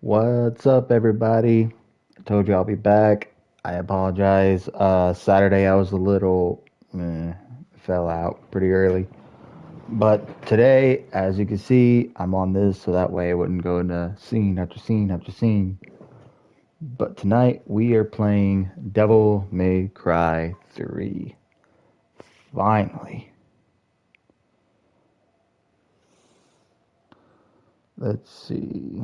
What's up, everybody? I told you I'll be back. I apologize. Saturday I was a little fell out pretty early, but today, as you can see, I'm on this so that way I wouldn't go into scene after scene after scene. But tonight we are playing Devil May Cry 3. Finally, let's see.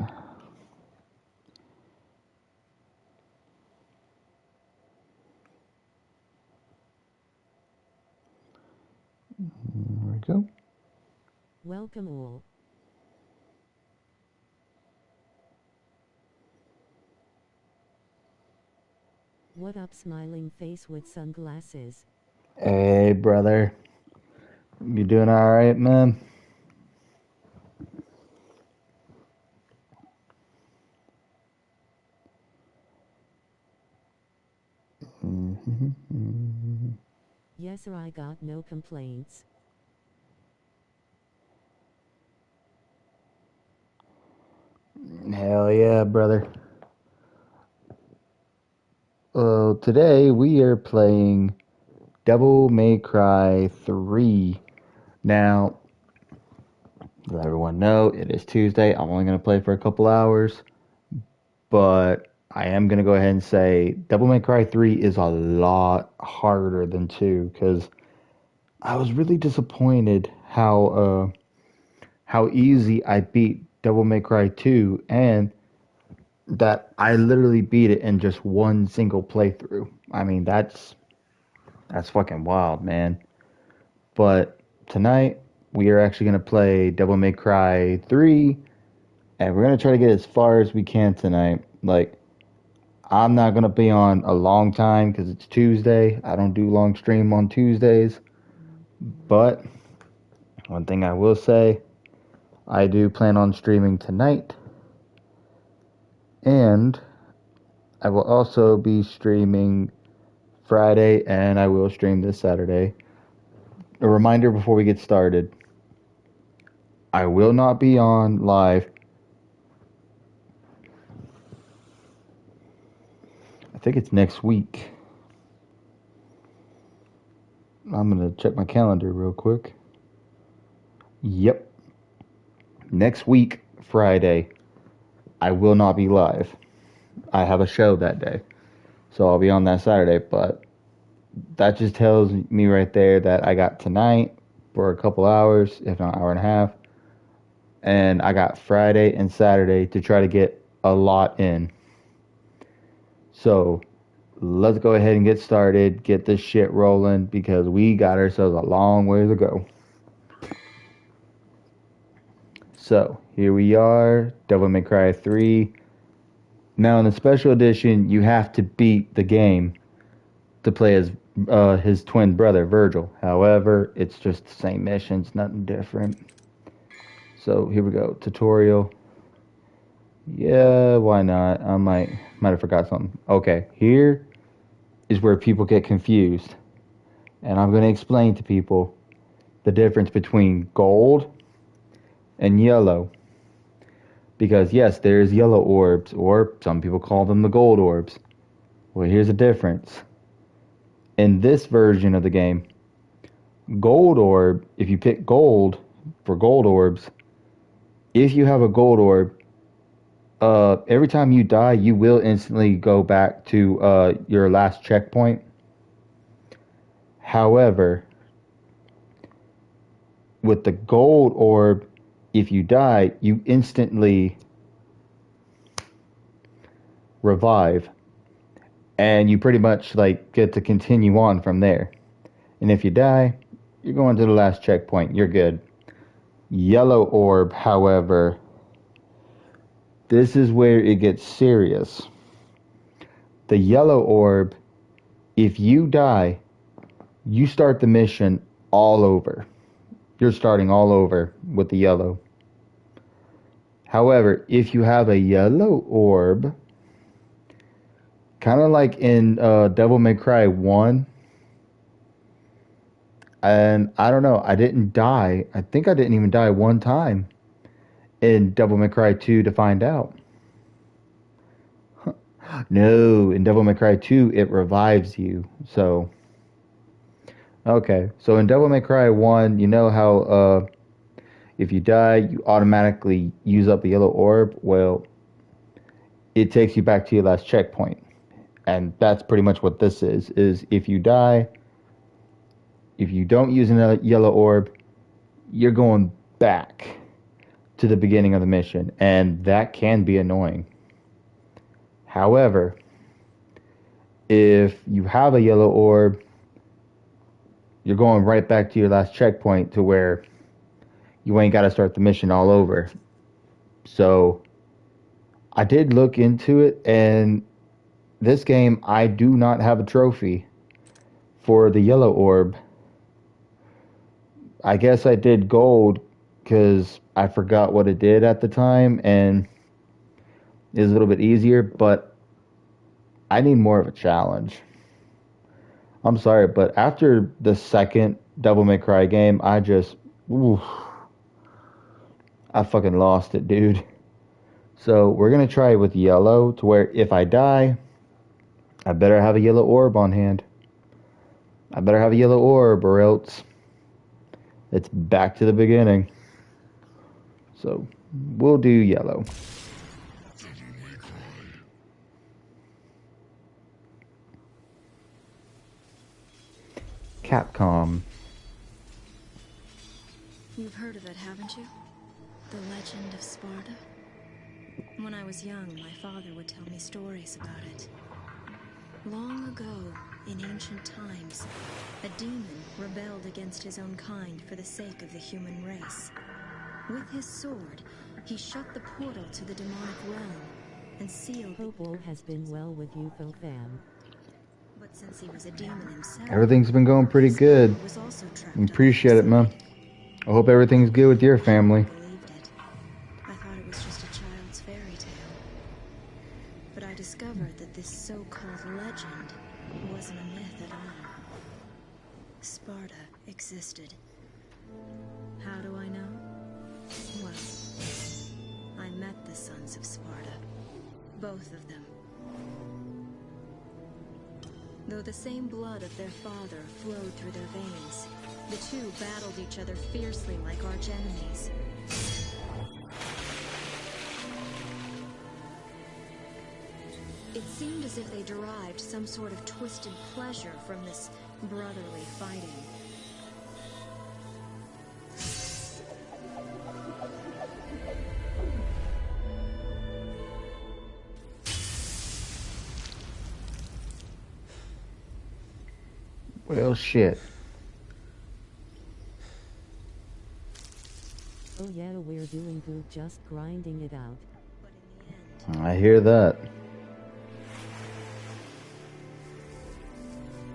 There we go. Welcome all. What up, smiling face with sunglasses? Hey, brother, you doing all right, man? Yes, sir, I got no complaints. Hell yeah, brother. Today we are playing Devil May Cry 3. Now, let everyone know it is Tuesday. I'm only going to play for a couple hours, but I am going to go ahead and say Devil May Cry 3 is a lot harder than 2 because I was really disappointed how easy I beat Devil May Cry 2 and that I literally beat it in just one single playthrough. I mean, that's fucking wild, man. But tonight we are actually going to play Devil May Cry 3 and we're going to try to get as far as we can tonight. Like I'm not going to be on a long time cuz it's Tuesday. I don't do long stream on Tuesdays, but one thing I will say, I do plan on streaming tonight and I will also be streaming Friday and I will stream this Saturday. A reminder before we get started, I will not be on live. I think it's next week. I'm going to check my calendar real quick. Yep. Next week, Friday, I will not be live. I have a show that day. So I'll be on that Saturday. But that just tells me right there that I got tonight for a couple hours, if not an hour and a half. And I got Friday and Saturday to try to get a lot in. So let's go ahead and get started, get this shit rolling because we got ourselves a long way to go. So here we are, Devil May Cry 3. Now in the special edition, you have to beat the game to play as his twin brother Virgil. However, it's just the same missions, nothing different. So here we go, tutorial. Yeah, why not? I might have forgot something. Okay, here is where people get confused, and I'm going to explain to people the difference between gold and yellow. Because yes, there's yellow orbs, or some people call them the gold orbs. Well, here's the difference. In this version of the game, gold orb, if you pick gold for gold orbs, if you have a gold orb, every time you die, you will instantly go back to your last checkpoint. However, with the gold orb, if you die, you instantly revive and you pretty much like get to continue on from there. And if you die, you're going to the last checkpoint. You're good. Yellow orb, however, this is where it gets serious. The yellow orb, if you die, you start the mission all over. You're starting all over with the yellow. However, if you have a yellow orb, kind of like in Devil May Cry 1, and I don't know, I didn't die. I think I didn't even die one time in Devil May Cry 2 to find out. No, in Devil May Cry 2, it revives you. So, okay. So in Devil May Cry 1, you know how if you die, you automatically use up the yellow orb? Well, it takes you back to your last checkpoint. And that's pretty much what this is if you die, if you don't use a yellow orb, you're going back to the beginning of the mission. And that can be annoying. However, if you have a yellow orb, you're going right back to your last checkpoint to where you ain't got to start the mission all over. So I did look into it, and this game, I do not have a trophy for the yellow orb. I guess I did gold because I forgot what it did at the time, and it was a little bit easier, but I need more of a challenge. I'm sorry, but after the second Devil May Cry game, oof, I fucking lost it, dude. So we're gonna try it with yellow, to where if I die, I better have a yellow orb on hand. I better have a yellow orb, or else it's back to the beginning. So we'll do yellow. Capcom. You've heard of it, haven't you? The legend of Sparta? When I was young, my father would tell me stories about it. Long ago, in ancient times, a demon rebelled against his own kind for the sake of the human race. With his sword, he shut the portal to the demonic realm and sealed. Hope all has been well with you, folk fam. But since he was a demon himself, Everything's been going pretty good. was also trapped I appreciate it, man. I hope everything's good with your family. Believed it. I thought it was just a child's fairy tale. But I discovered that this so-called legend wasn't a myth at all. Sparta existed. How do I know? Well, I met the sons of Sparta. Both of them. Though the same blood of their father flowed through their veins, the two battled each other fiercely like arch enemies. It seemed as if they derived some sort of twisted pleasure from this brotherly fighting. Well, shit. Oh yeah, we're doing good, just grinding it out. But in the end, I hear that.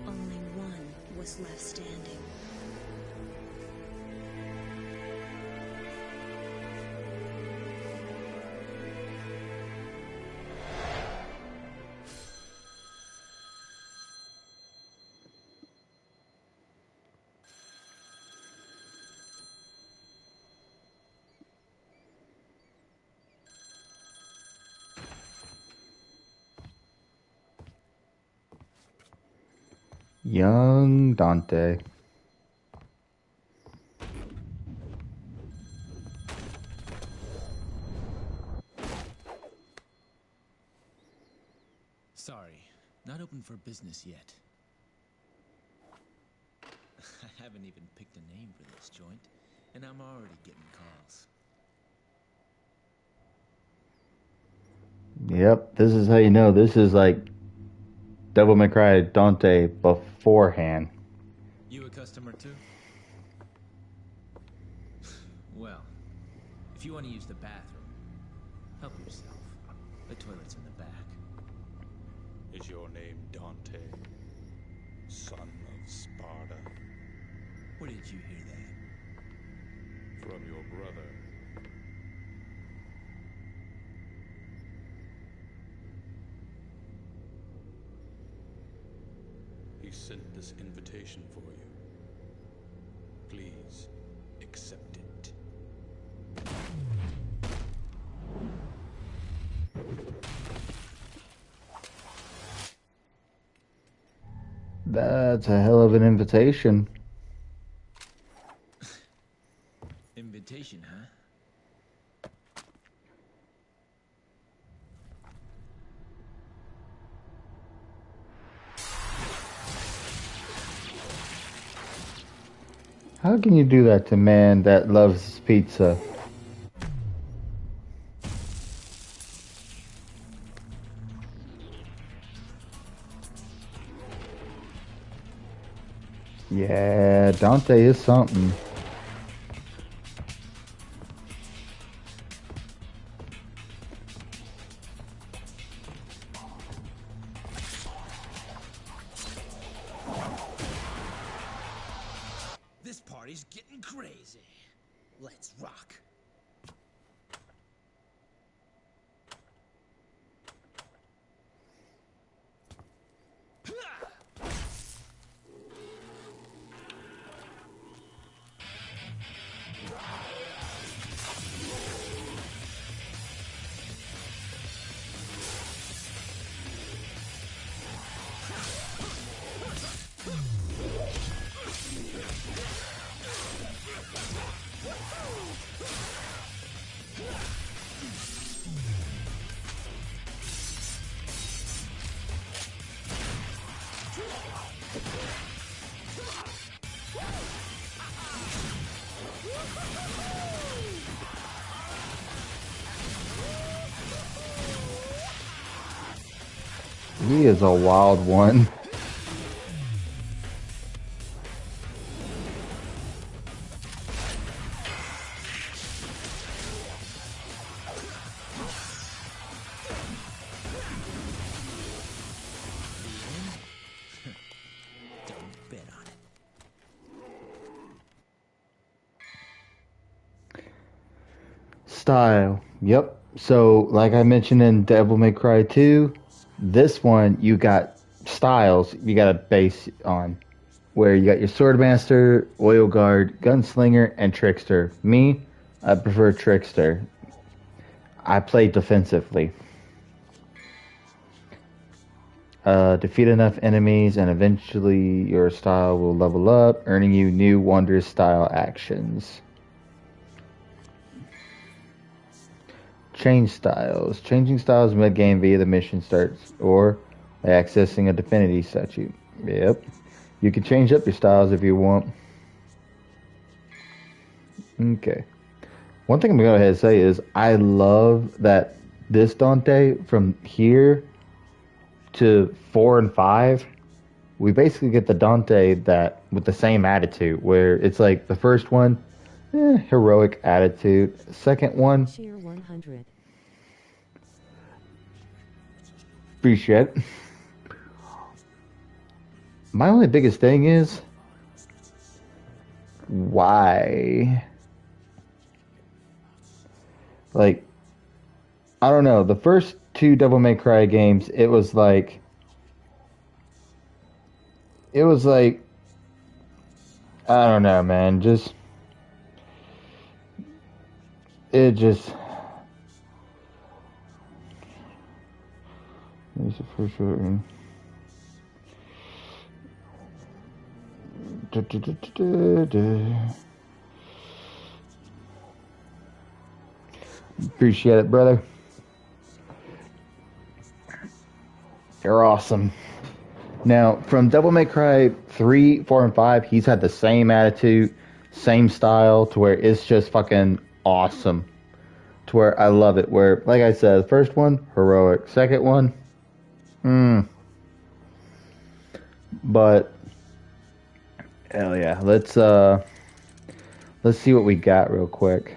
only one was left standing. Young Dante. Sorry, not open for business yet. I haven't even picked a name for this joint, and I'm already getting calls. Yep, this is how you know this is like Devil May Cry Dante beforehand. You a customer too? Well, if you want to use the bathroom, help yourself. The toilet's in the back. Is your name Dante, son of Sparta? Where did you hear that? From your brother. He sent this invitation for you. Please, accept it. That's a hell of an invitation. Invitation, huh? How can you do that to man that loves pizza? Yeah, Dante is something. This party's getting crazy. Let's rock. He is a wild one. Don't bet on it. Style. Yep. So, like I mentioned in Devil May Cry 2, this one you got styles you got to base on. Where you got your Swordmaster, Oil Guard, Gunslinger, and Trickster. Me, I prefer Trickster. I play defensively. Defeat enough enemies, and eventually your style will level up, earning you new wondrous style actions. Change styles. Changing styles mid-game via the mission starts, or by accessing a divinity statue. Yep. You can change up your styles if you want. Okay. One thing I'm going to go ahead and say is I love that this Dante, from here to 4 and 5, we basically get the Dante that with the same attitude, where it's like the first one, heroic attitude. Second one, Cheer 100. appreciate it. My only biggest thing is why? Like, I don't know. The first two Devil May Cry games, it was like, I don't know, man. It just. Here's the first one. Appreciate it, brother. You're awesome. Now, from Devil May Cry 3, 4, and 5, he's had the same attitude, same style, to where it's just fucking awesome. To where I love it. Where, like I said, the first one, heroic. Second one, But, hell yeah. Let's see what we got real quick.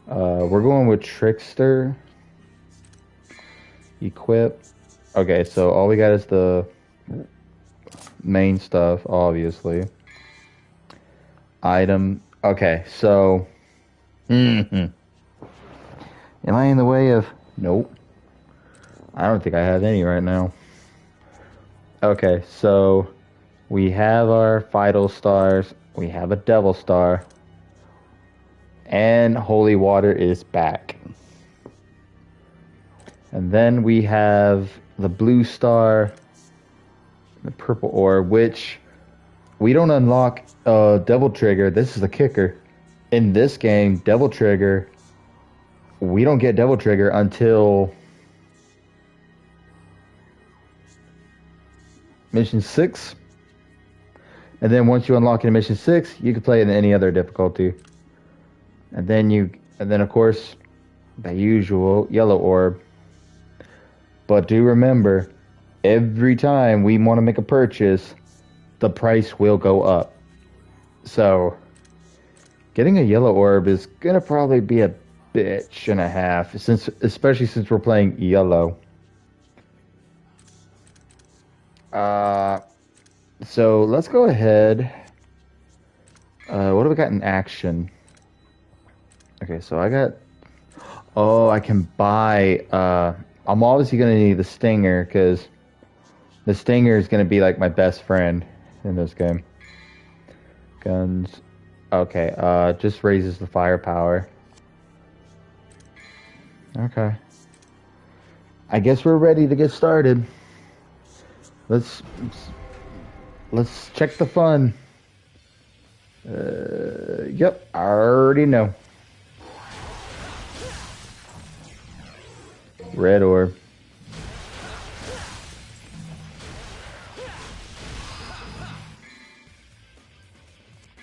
We're going with Trickster. Equip. Okay, so all we got is the main stuff, obviously. Item. Okay, so. Am I in the way of. Nope. I don't think I have any right now. Okay, so we have our Vital Stars. We have a Devil Star. And Holy Water is back. And then we have the Blue Star, The purple orb, which we don't unlock Devil Trigger. This is the kicker. In this game, Devil Trigger, we don't get Devil Trigger until Mission 6. And then once you unlock it in Mission 6, you can play it in any other difficulty. And then of course, the usual yellow orb. But do remember, every time we want to make a purchase, the price will go up. So, getting a yellow orb is going to probably be a bitch and a half, especially since we're playing yellow. So let's go ahead. What do we got in action? Okay, so I got... Oh, I can buy... I'm obviously going to need the Stinger, because the Stinger is going to be like my best friend in this game. Guns. Okay, just raises the firepower. Okay. I guess we're ready to get started. Let's check the fun. Yep, I already know. Red orb.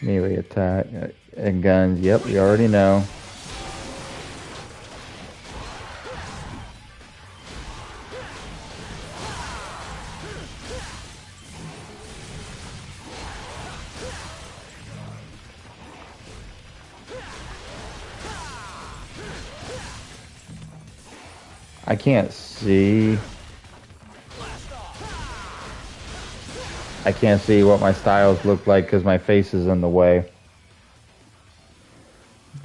Melee attack and guns. Yep, we already know. I can't see. I can't see what my styles look like because my face is in the way.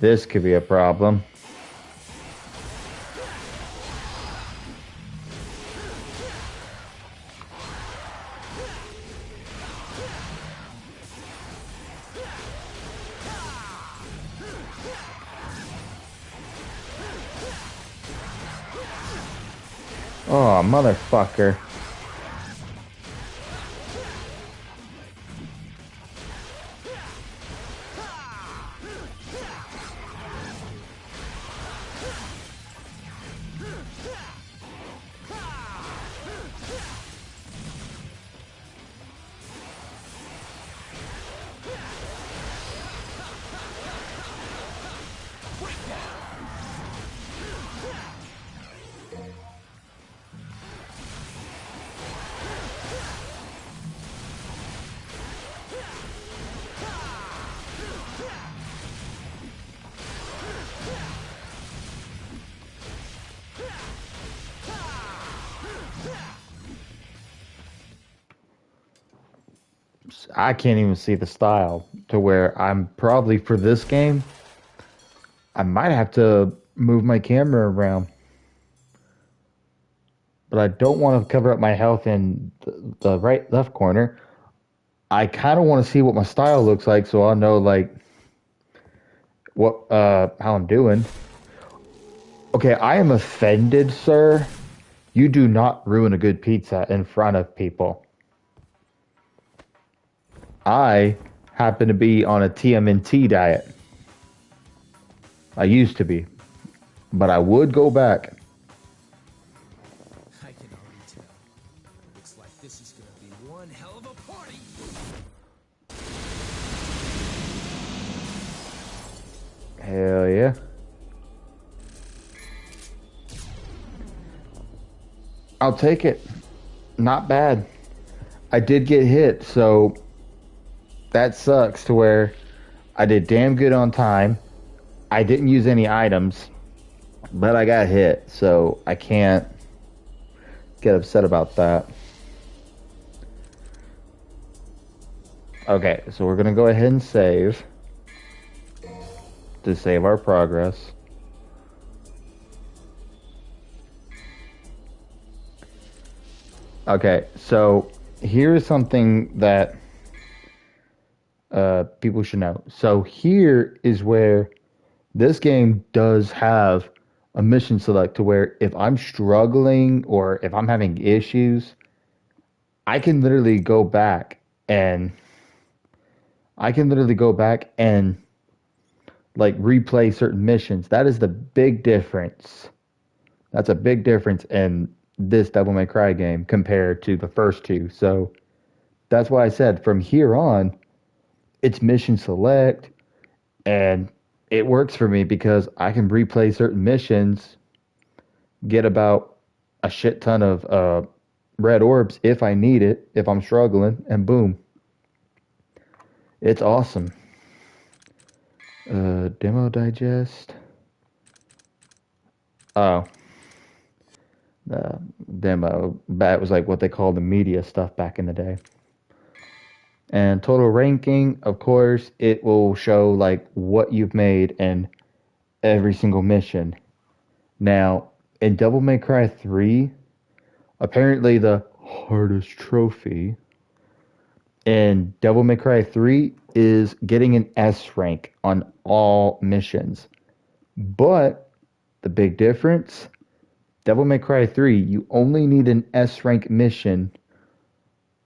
This could be a problem. Oh, motherfucker. I can't even see the style to where I'm probably for this game. I might have to move my camera around. But I don't want to cover up my health in the left corner. I kind of want to see what my style looks like so I'll know like what how I'm doing. Okay, I am offended, sir. You do not ruin a good pizza in front of people. I happen to be on a TMNT diet. I used to be, but I would go back. I can already tell. Looks like this is gonna be one hell of a party. Hell yeah. I'll take it. Not bad. I did get hit, so that sucks to where I did damn good on time. I didn't use any items, but I got hit, so I can't get upset about that. Okay, so we're gonna go ahead and save to save our progress. Okay, so here's something that people should know. So here is where this game does have a mission select to where if I'm struggling or if I'm having issues, I can literally go back and like replay certain missions. That is the big difference. That's a big difference in this Devil May Cry game compared to the first two. So that's why I said from here on, it's mission select, and it works for me because I can replay certain missions, get about a shit ton of red orbs if I need it, if I'm struggling, and boom. It's awesome. Demo digest. Oh, the demo. That was like what they called the media stuff back in the day. And total ranking, of course, it will show like what you've made in every single mission. Now, in Devil May Cry 3, apparently the hardest trophy in Devil May Cry 3 is getting an S rank on all missions. But the big difference, Devil May Cry 3, you only need an S rank mission.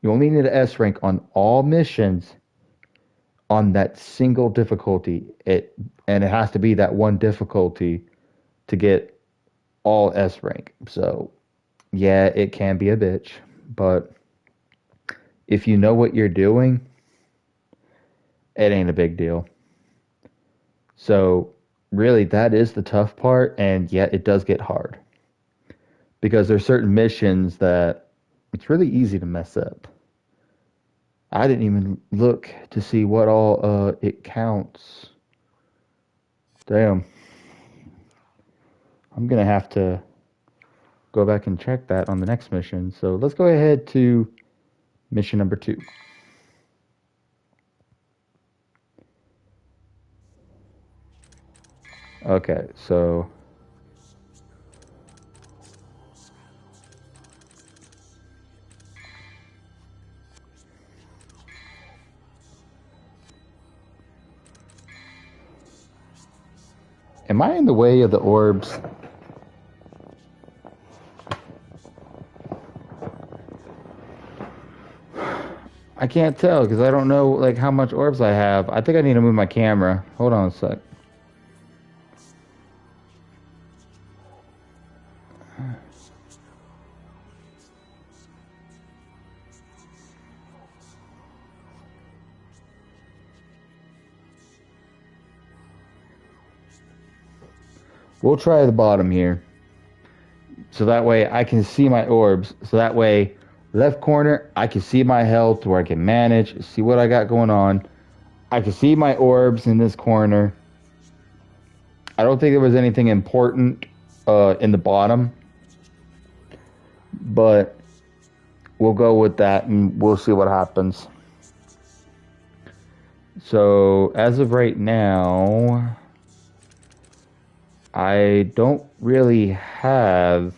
You only need an S rank on all missions on that single difficulty. And it has to be that one difficulty to get all S rank. So, yeah, it can be a bitch, but if you know what you're doing, it ain't a big deal. So, really, that is the tough part, and yet it does get hard. Because there's certain missions that it's really easy to mess up. I didn't even look to see what all it counts. Damn. I'm going to have to go back and check that on the next mission. So let's go ahead to mission number 2. Okay, so am I in the way of the orbs? I can't tell because I don't know like how much orbs I have. I think I need to move my camera. Hold on a sec. We'll try the bottom here. So that way I can see my orbs. So that way, left corner, I can see my health where I can manage, see what I got going on. I can see my orbs in this corner. I don't think there was anything important in the bottom. But we'll go with that and we'll see what happens. So as of right now, I don't really have...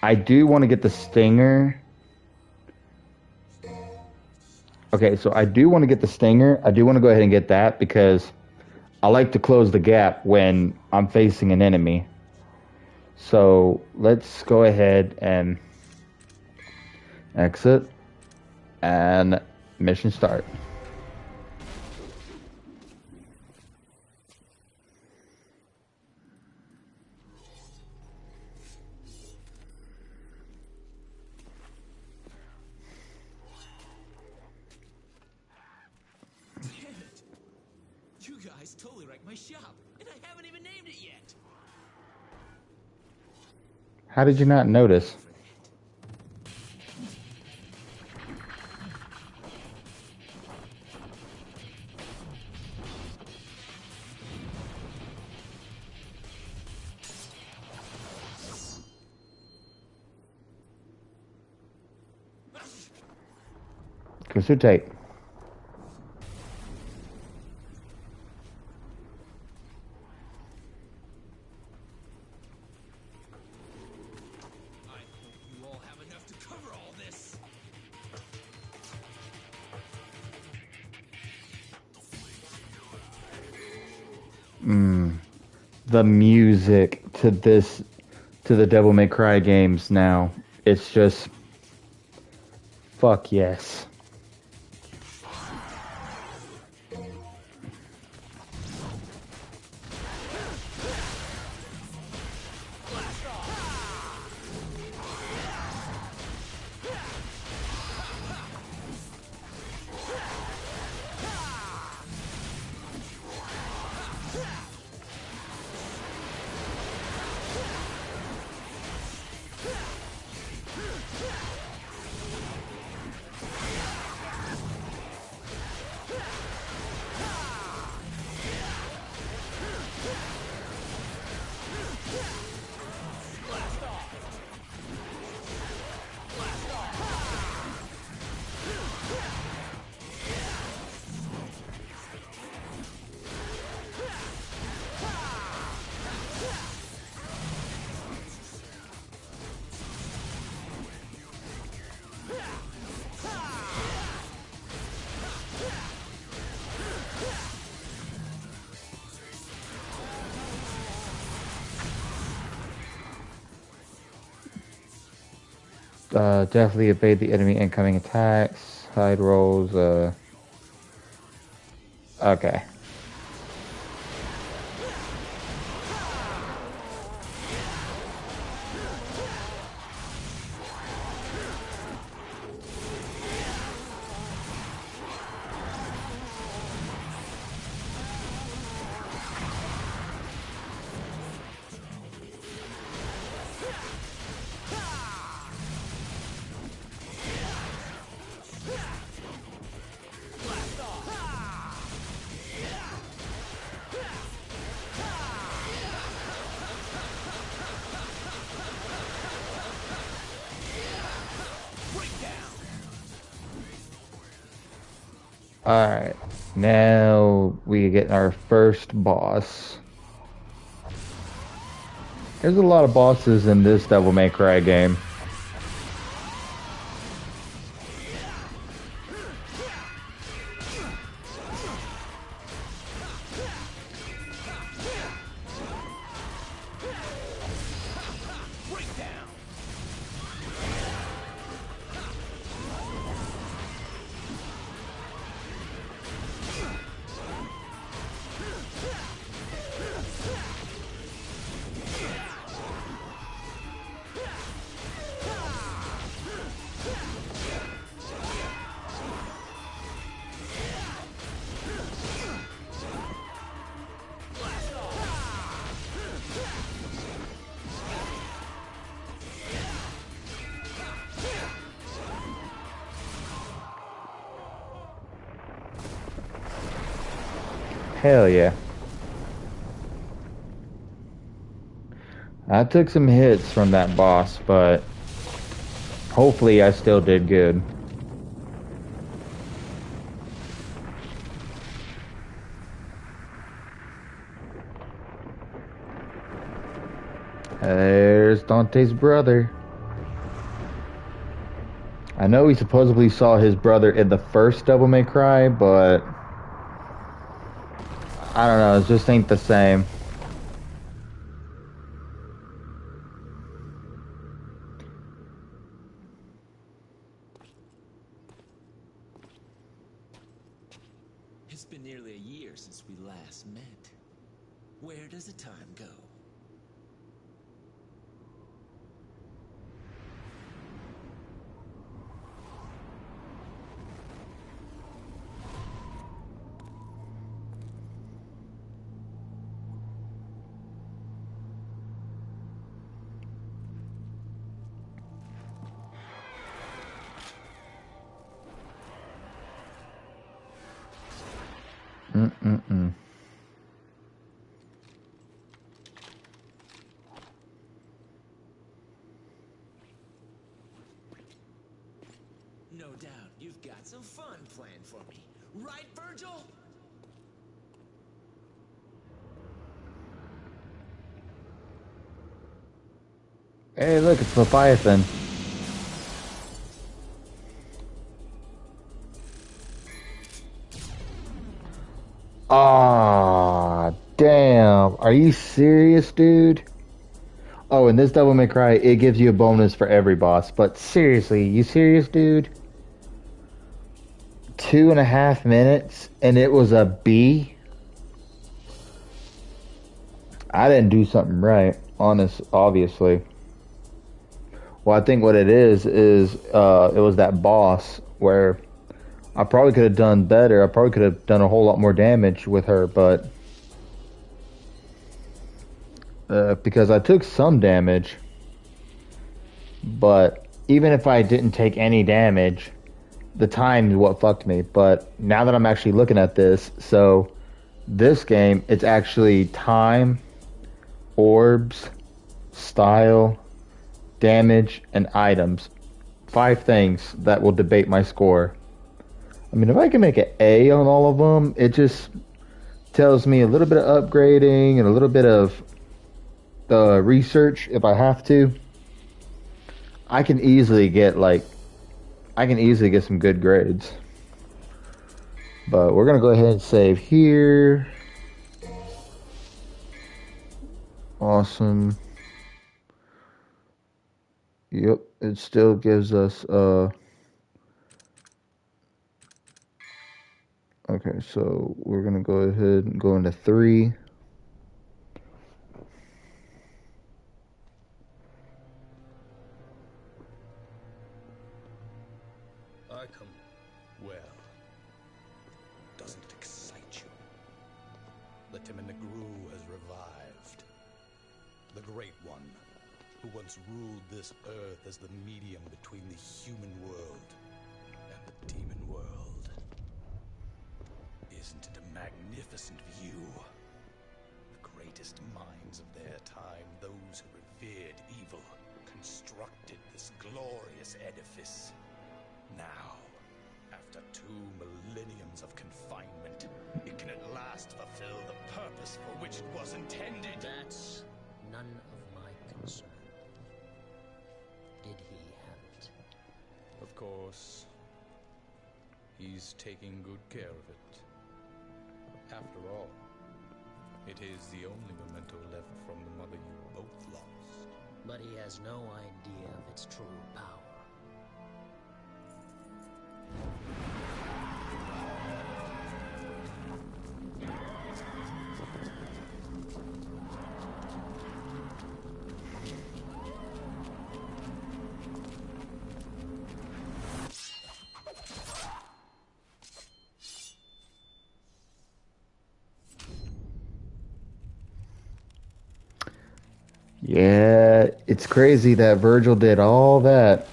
I do want to get the stinger. Okay, so I do want to get the stinger. I do want to go ahead and get that because I like to close the gap when I'm facing an enemy. So let's go ahead and exit and mission start. You guys totally wrecked my shop, and I haven't even named it yet. How did you not notice? Consultate. I hope you all have enough to cover all this. The music to the Devil May Cry games now, it's just Fuck yes. Definitely evade the enemy incoming attacks. Hide rolls. Okay. Alright, now we get our first boss. There's a lot of bosses in this Devil May Cry game. Hell yeah. I took some hits from that boss, but hopefully I still did good. There's Dante's brother. I know we supposedly saw his brother in the first Devil May Cry, but I don't know, it just ain't the same. It's been nearly a year since we last met. Where does the time go? Mm-mm-mm. No doubt you've got some fun planned for me. Right, Virgil? Hey, look, it's Leviathan. Ah, damn. Are you serious, dude? Oh, in this Devil May Cry, it gives you a bonus for every boss. But seriously, you serious, dude? 2.5 minutes and it was a B, I didn't do something right. Obviously. Well, I think what it is it was that boss where I probably could have done better. I probably could have done a whole lot more damage with her, but because I took some damage, but even if I didn't take any damage, the time is what fucked me. But now that I'm actually looking at this, so this game, it's actually time, orbs, style, damage, and items. 5 things that will debate my score. I mean, if I can make an A on all of them, it just tells me a little bit of upgrading and a little bit of research if I have to. I can easily get some good grades. But we're gonna go ahead and save here. Awesome. Yep, it still gives us okay, so we're gonna go ahead and go into 3. I come. Well, doesn't it excite you? The Timinagru has revived. The Great One, who once ruled this earth as the medium between the human world and the demon world. Isn't it a magnificent view? The greatest minds of their time, those who revered evil, constructed this glorious edifice. Now, after 2 millenniums of confinement, it can at last fulfill the purpose for which it was intended. That's none of my concern. Did he have it? Of course, he's taking good care of it. After all, it is the only memento left from the mother you both lost. But he has no idea of its true power. Yeah, it's crazy that Virgil did all that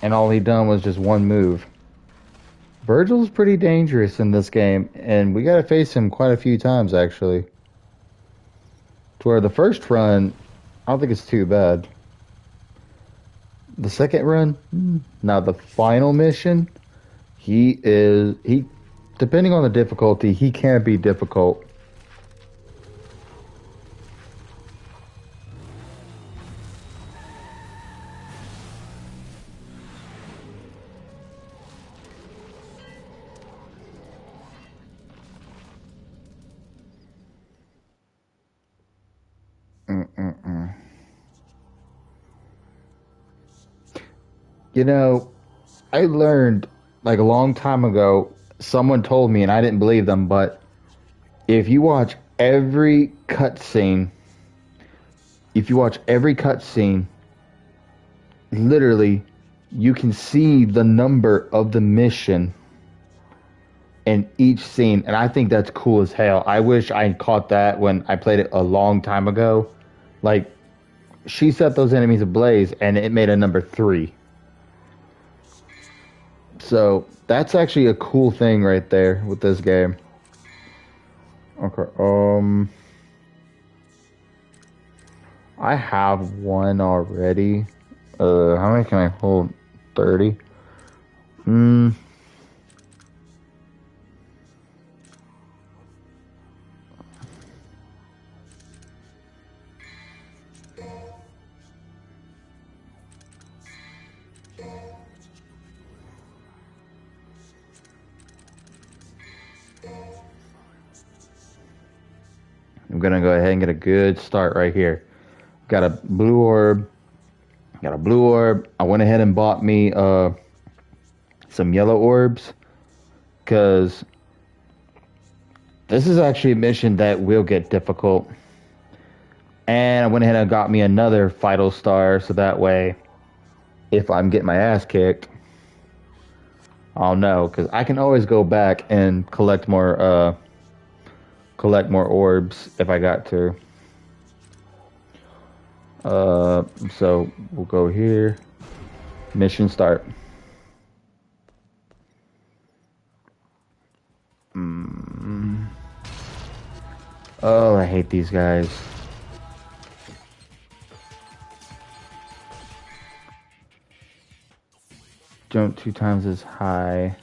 and all he done was just one move. Virgil's pretty dangerous in this game, and we gotta face him quite a few times actually. To where the first run, I don't think it's too bad. The second run, now the final mission, he depending on the difficulty, he can be difficult. You know, I learned like a long time ago, someone told me and I didn't believe them, but if you watch every cutscene, literally you can see the number of the mission in each scene, and I think that's cool as hell. I wish I had caught that when I played it a long time ago. Like, she set those enemies ablaze and it made a number 3. So that's actually a cool thing right there with this game. Okay, I have one already. How many can I hold? 30? I'm gonna go ahead and get a good start right here. Got a blue orb. I went ahead and bought me some yellow orbs. because this is actually a mission that will get difficult. And I went ahead and got me another Vital Star, so that way, if I'm getting my ass kicked, I'll know, because I can always go back and collect more orbs if I got to. So we'll go here. Mission start. Oh, I hate these guys. Jump 2 times as high.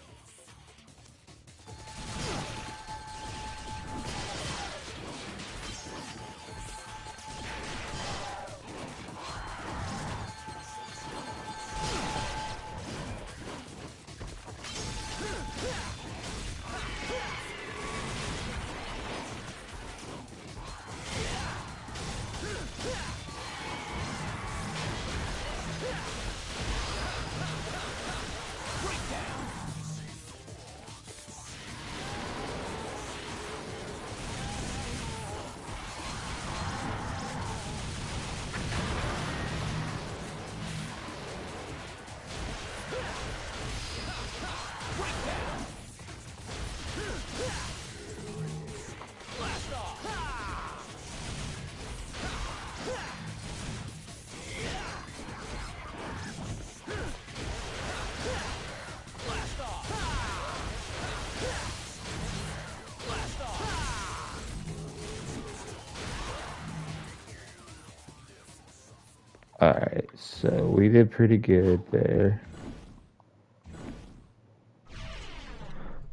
Alright, so we did pretty good there.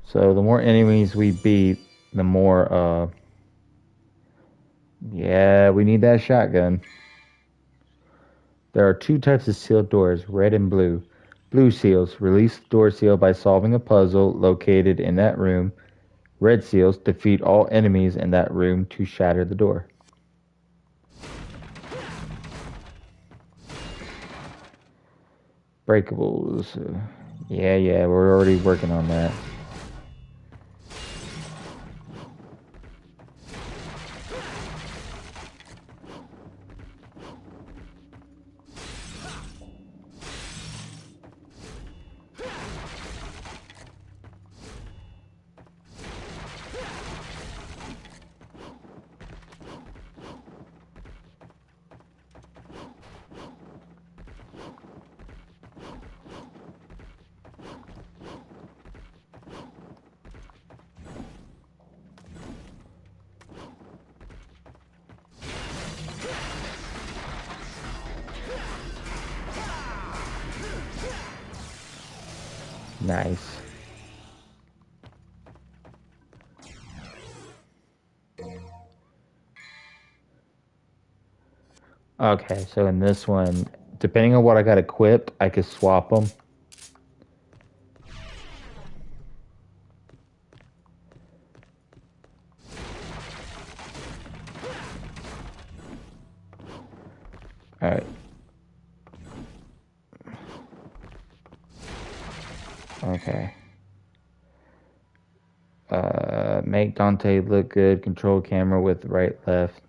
So the more enemies we beat, the more, yeah, we need that shotgun. There are 2 types of sealed doors, red and blue. Blue seals, release the door seal by solving a puzzle located in that room. Red seals, defeat all enemies in that room to shatter the door. Breakables. Yeah, we're already working on that. Nice. Okay, so in this one, depending on what I got equipped, I could swap them. Alright. Okay. Make Dante look good. Control camera with right, left.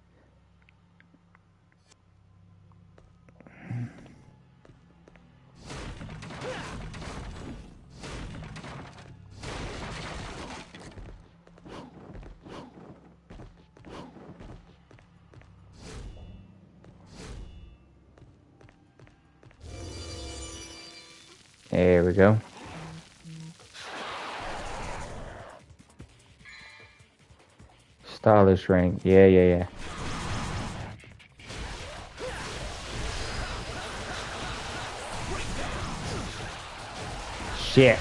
There we go. Stylish rank. Yeah. Shit.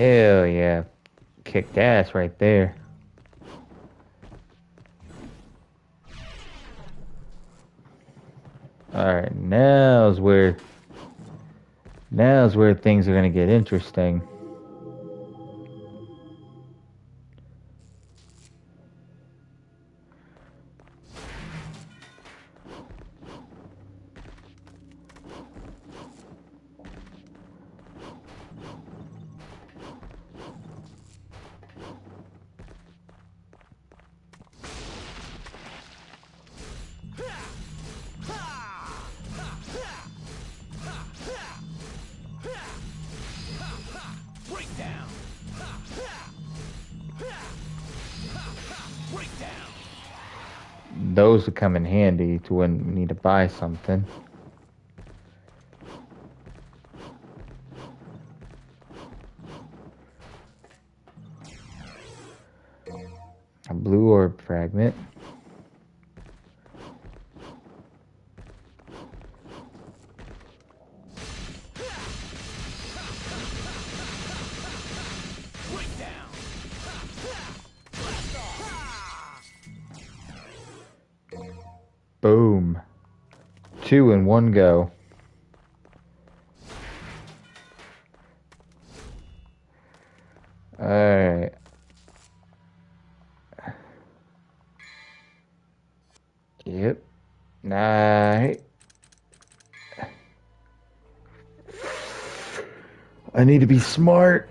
Hell yeah. Kicked ass right there. Alright, now's where things are gonna get interesting. Those would come in handy to when we need to buy something. A blue orb fragment. Boom. 2 in one go. Alright. Yep. Nah. I need to be smart.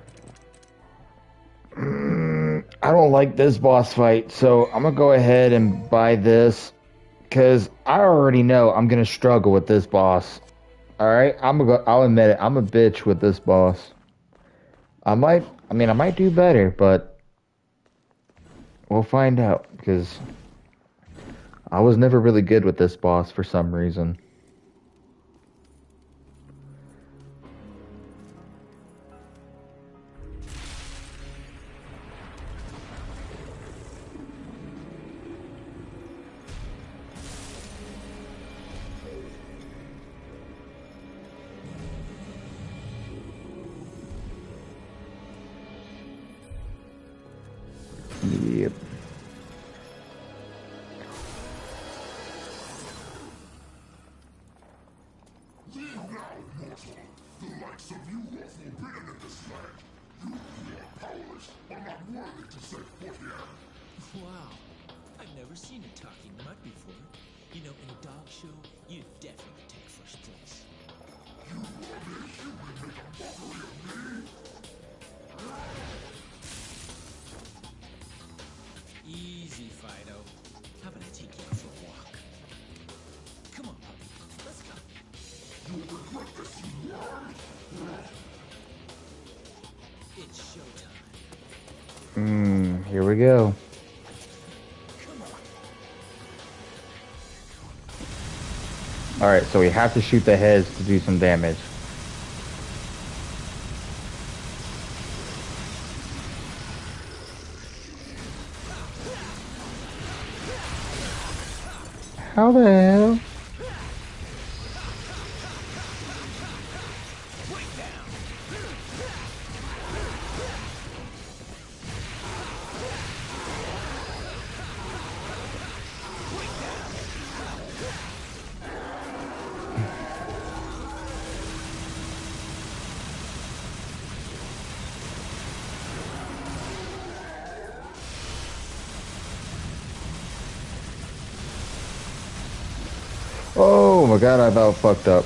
I don't like this boss fight, so I'm gonna go ahead and buy this. Because I already know I'm going to struggle with this boss. Alright? I'll admit it. I'm a bitch with this boss. I might do better, but we'll find out. Because I was never really good with this boss for some reason. Yep. Wow, I've never seen a talking mud before. You know, in a dog show, you'd definitely take first place. Easy, Fido. How about I take you out for a walk? Come on, puppy. Let's go. It's showtime. Here we go. Alright, so we have to shoot the heads to do some damage. How the hell? Oh my god, I about fucked up.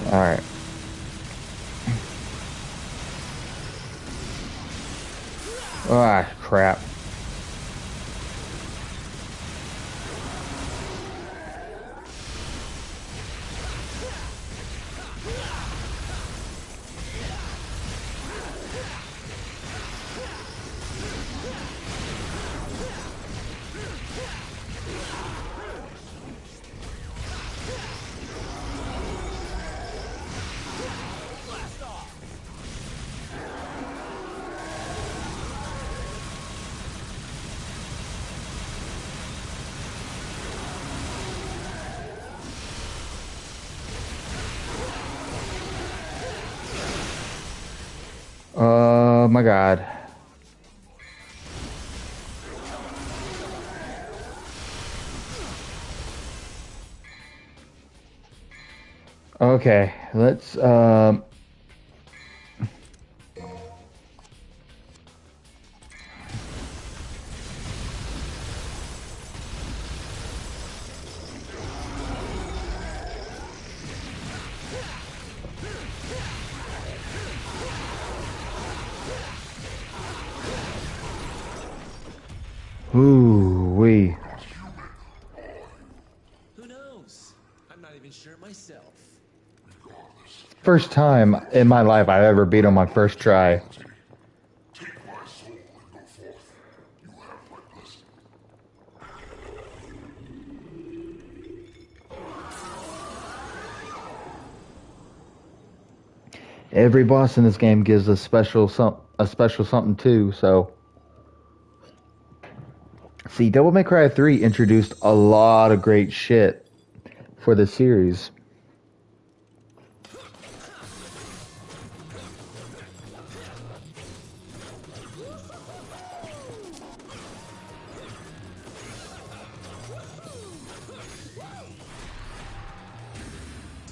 Alright. Ah, crap. Oh my god. Okay, let's ooh wee. Who knows? I'm not even sure myself. First time in my life I've ever beat on my first try. Every boss in this game gives a special something too, so see, Devil May Cry 3 introduced a lot of great shit for the series.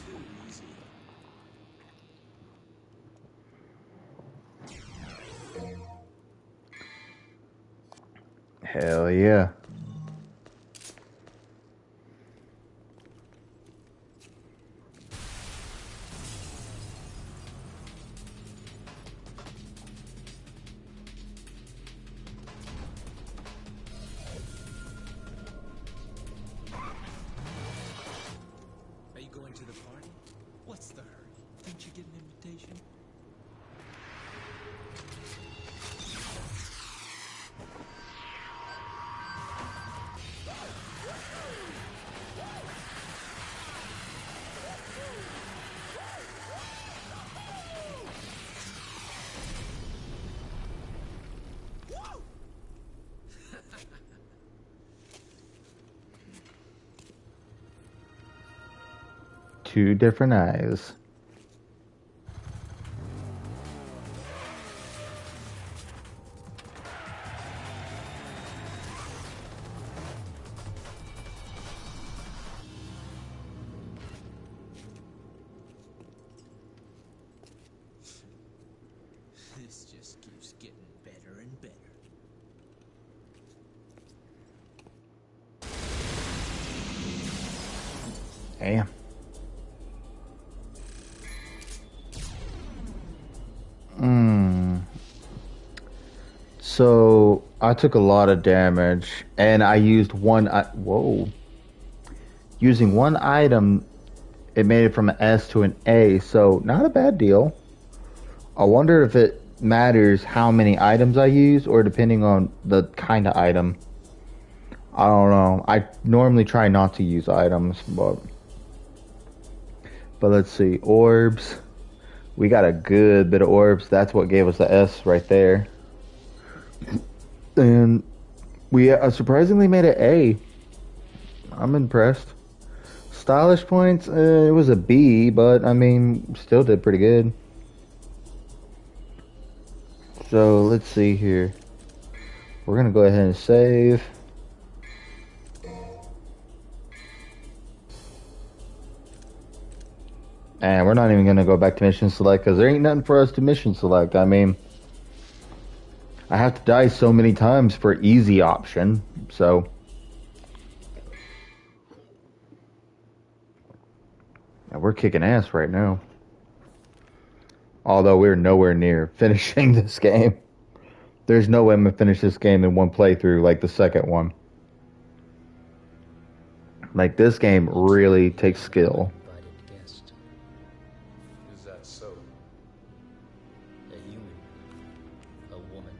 Too easy. Hell yeah. Are you going to the party? What's the hurry? Didn't you get an invitation? Two different eyes. This just keeps getting better and better. Damn. So I took a lot of damage, and I used whoa. Using one item, it made it from an S to an A, so not a bad deal. I wonder if it matters how many items I use, or depending on the kind of item. I don't know. I normally try not to use items, but let's see. Orbs. We got a good bit of orbs. That's what gave us the S right there. And we surprisingly made it A. I'm impressed. Stylish points, it was a B, but I mean, still did pretty good. So let's see here. We're gonna go ahead and save. And we're not even gonna go back to mission select because there ain't nothing for us to mission select. I mean, I have to die so many times for easy option, so. Yeah, we're kicking ass right now. Although we're nowhere near finishing this game. There's no way I'm gonna finish this game in one playthrough like the second one. Like, this game really takes skill. Invited guest, Is that so? a human, a woman.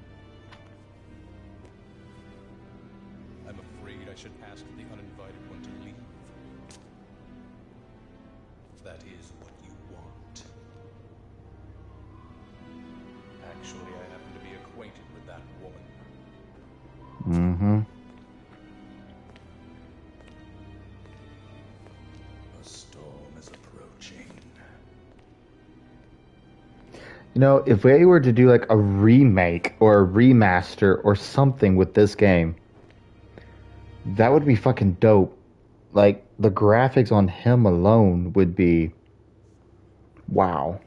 I'm afraid I should ask the uninvited one to leave. That is what you want. Actually, I happen to be acquainted with that woman. Mm-hmm. A storm is approaching. You know, if they were to do like a remake or a remaster or something with this game, that would be fucking dope. Like the graphics on him alone would be wow.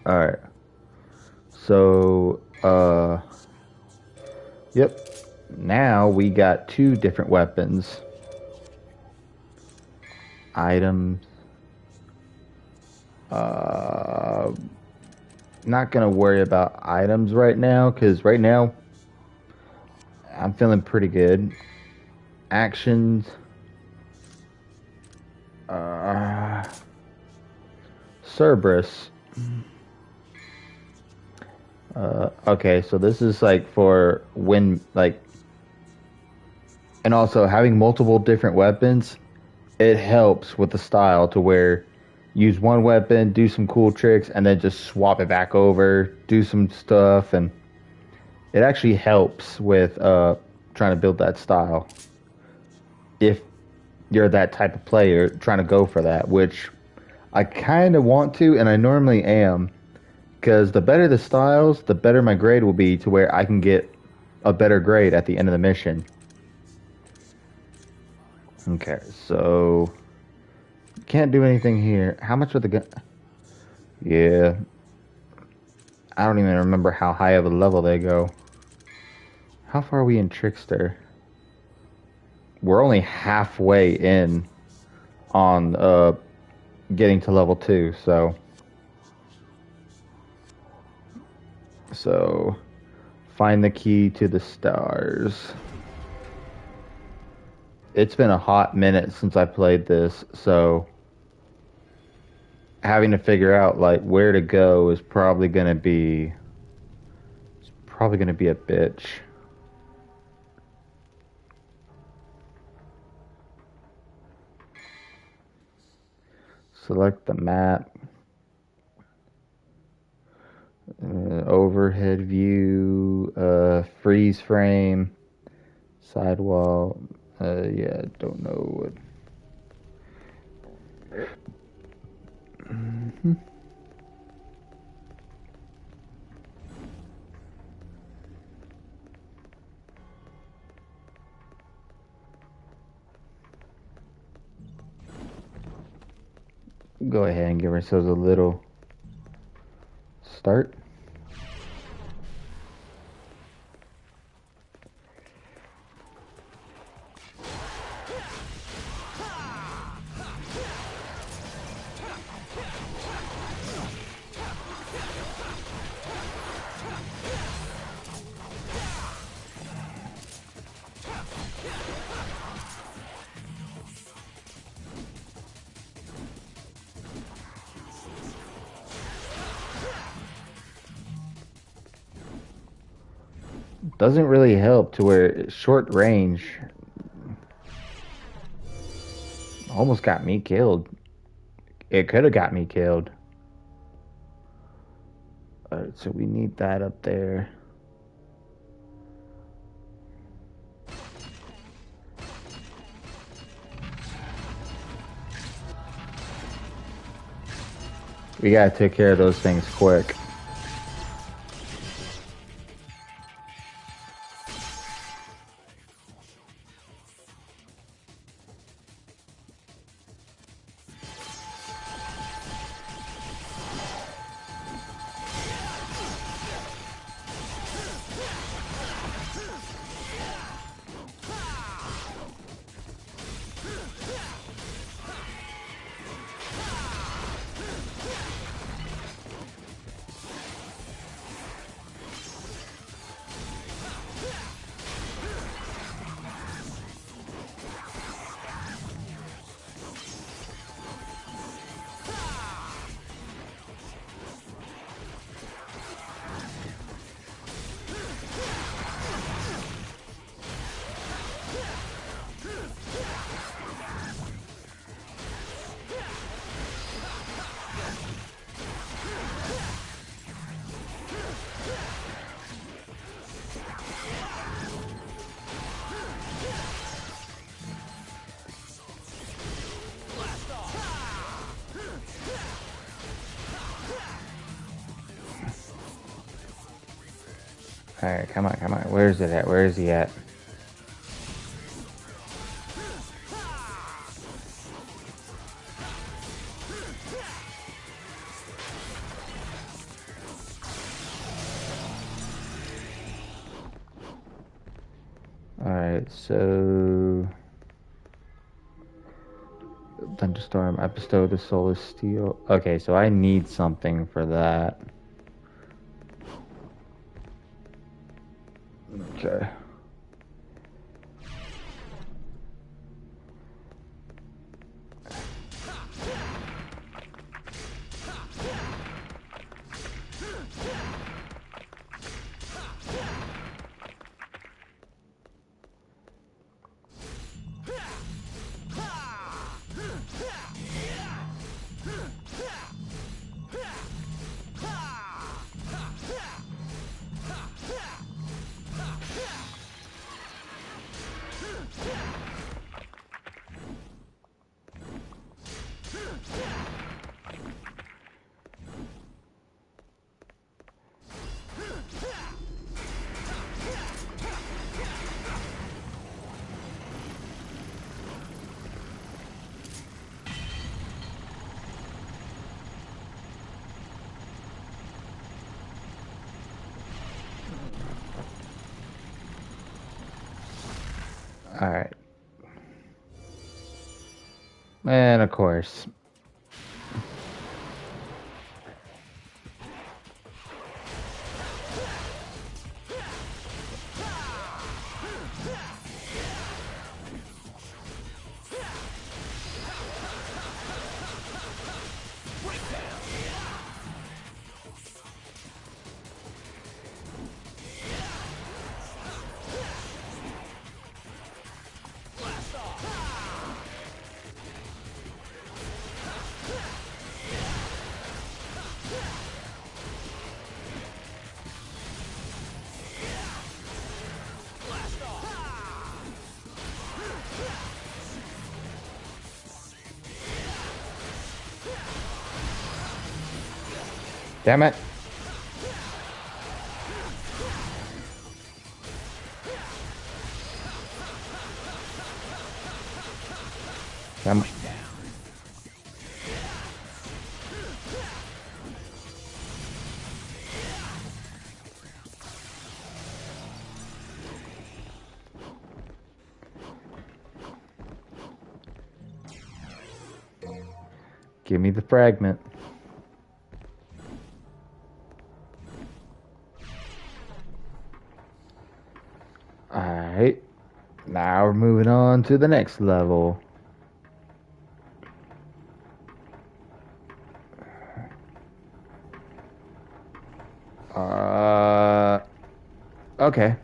All right. So, yep. Now we got two different weapons. Items. Not gonna worry about items right now, because right now I'm feeling pretty good. Actions. Cerberus. Okay, so this is like for when, like, and also having multiple different weapons, it helps with the style to where use one weapon, do some cool tricks, and then just swap it back over, do some stuff, and it actually helps with trying to build that style. If you're that type of player trying to go for that, which I kind of want to, and I normally am, because the better the styles, the better my grade will be to where I can get a better grade at the end of the mission. Okay, so can't do anything here. How much are the gun? Yeah, I don't even remember how high of a level they go. How far are we in Trickster? We're only halfway in on getting to level 2, so find the key to the stars. It's been a hot minute since I played this, so having to figure out like where to go is probably gonna be a bitch. Select the map. Overhead view, freeze frame, sidewall. Yeah, don't know what. Go ahead and give ourselves a little start. Doesn't really help to where short range almost got me killed. It could have got me killed. Alright, so we need that up there. We gotta take care of those things quick. Alright, come on, come on. Where's it at? Where is he at? Alright, so... Thunderstorm, I bestow the soul of steel. Okay, so I need something for that. Okay. Alright. And of course. Damn it. Come. Give me the fragment. Alright. Now we're moving on to the next level. Okay.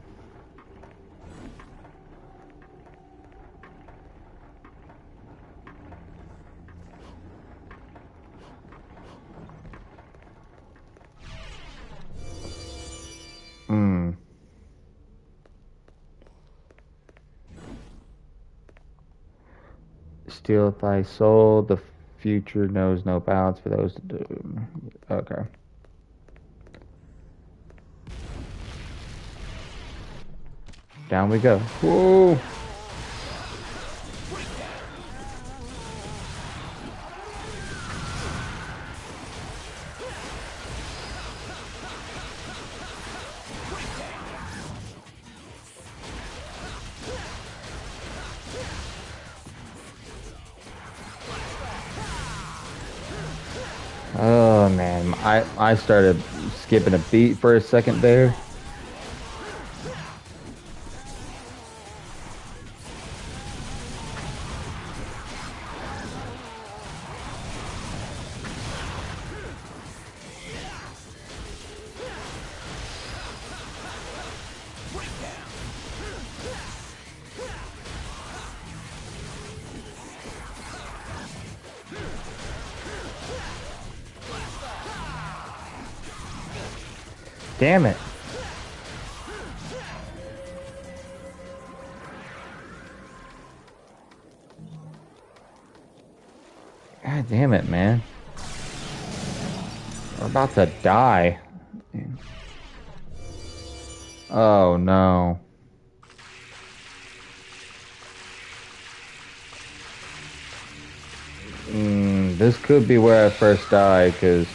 Steal thy soul, the future knows no bounds for those to do. Okay. Down we go. Whoa! Oh man, I started skipping a beat for a second there. Damn it. God damn it, man. We're about to die. Oh no. This could be where I first died, because...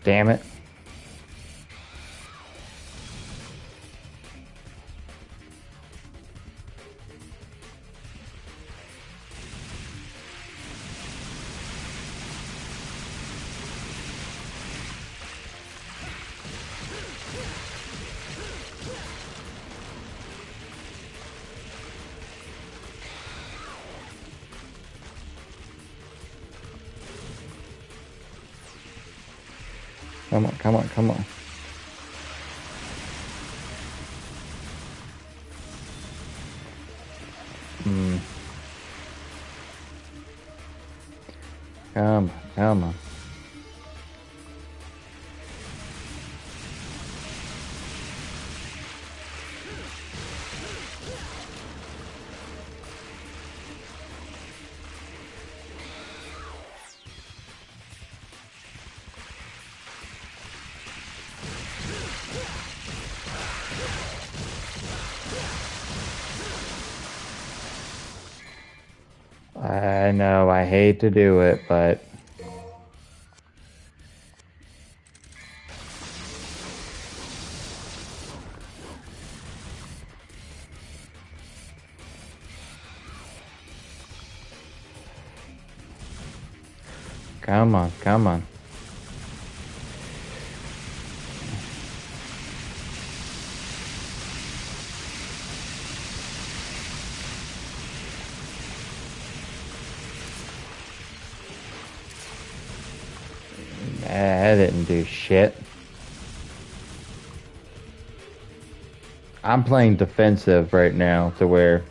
Damn it. Come on, come on, come on. Come on. I know, I hate to do it, but... Come on, come on. That didn't do shit. I'm playing defensive right now to where...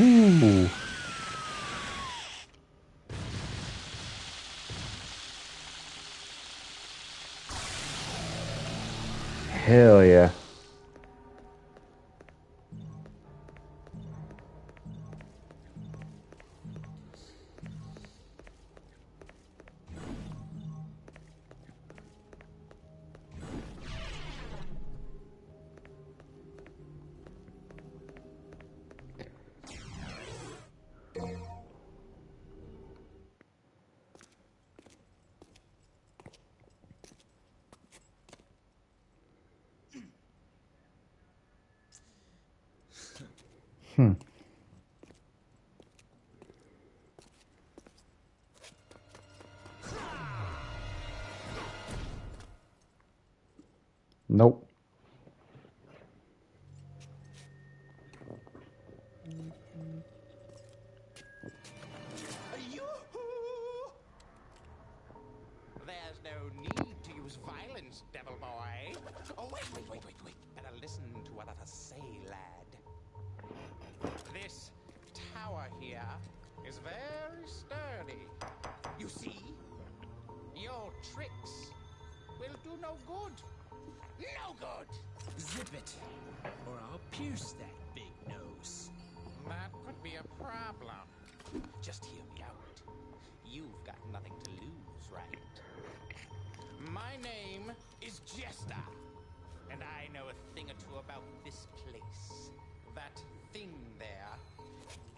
Ooh. Hell yeah. Nope. There's no need to use use violence, devil boy. Oh, wait. Better listen to what I say, lad. This tower here is very sturdy. You see? Your tricks will do no good. No good! Zip it, or I'll pierce that big nose. That could be a problem. Just hear me out. You've got nothing to lose, right? My name is Jester, and I know a thing or two about this place. That thing there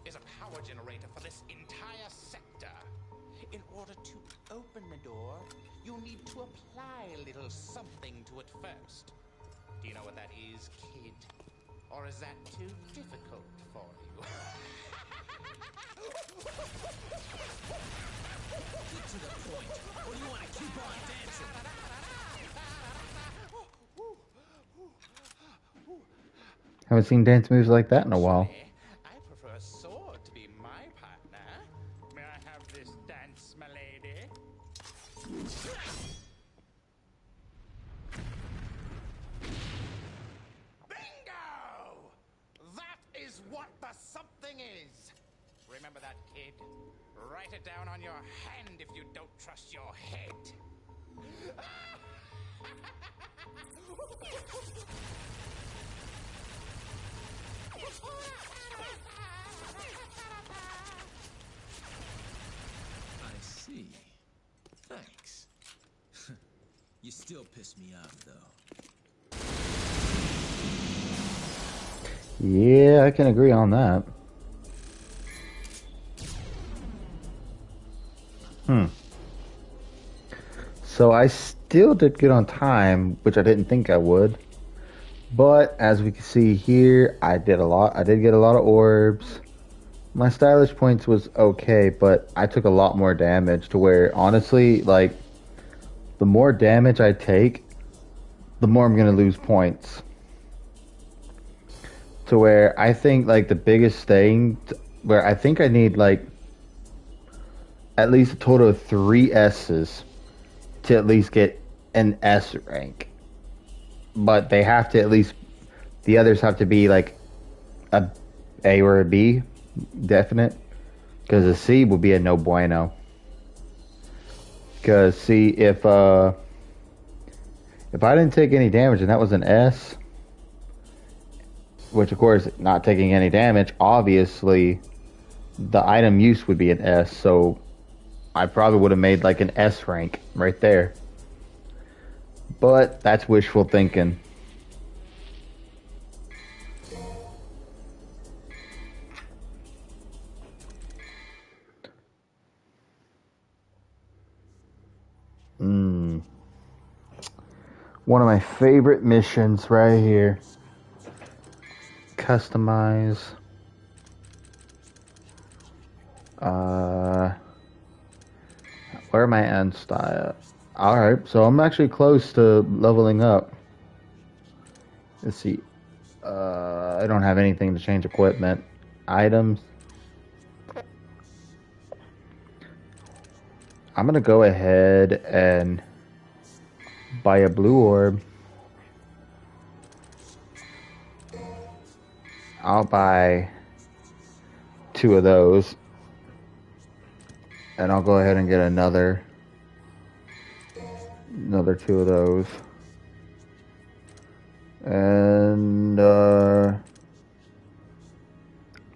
is a power generator for this entire sector. In order to open the door, you'll need to apply a little something to it first. Do you know what that is, kid? Or is that too difficult for you? Get to the point, or do you want to keep on dancing? Haven't seen dance moves like that in a while. I prefer a sword to be my partner. May I have this dance, my lady? Bingo! That is what the something is. Remember that, kid. Write it down on your hand if you don't trust your head. I see. Thanks. You still piss me off, though. Yeah, I can agree on that. So I still did good on time, which I didn't think I would. But as we can see here, I did a lot. I did get a lot of orbs. My stylish points was okay, but I took a lot more damage to where, honestly, like, the more damage I take, the more I'm going to lose points. To where I think, like, the biggest thing, where I think I need, like, at least a total of 3 S's to at least get an S rank. But they have to at least, the others have to be, like, a A or a B, definite. Because a C would be a no bueno. Because, see, if I didn't take any damage and that was an S, which of course, not taking any damage, obviously, the item use would be an S, so I probably would have made like an S rank right there. But that's wishful thinking. One of my favorite missions right here. Customize. Where am I end style? Alright, so I'm actually close to leveling up. Let's see. I don't have anything to change equipment. Items. I'm gonna go ahead and buy a blue orb. I'll buy 2 of those. And I'll go ahead and get another 2 of those. And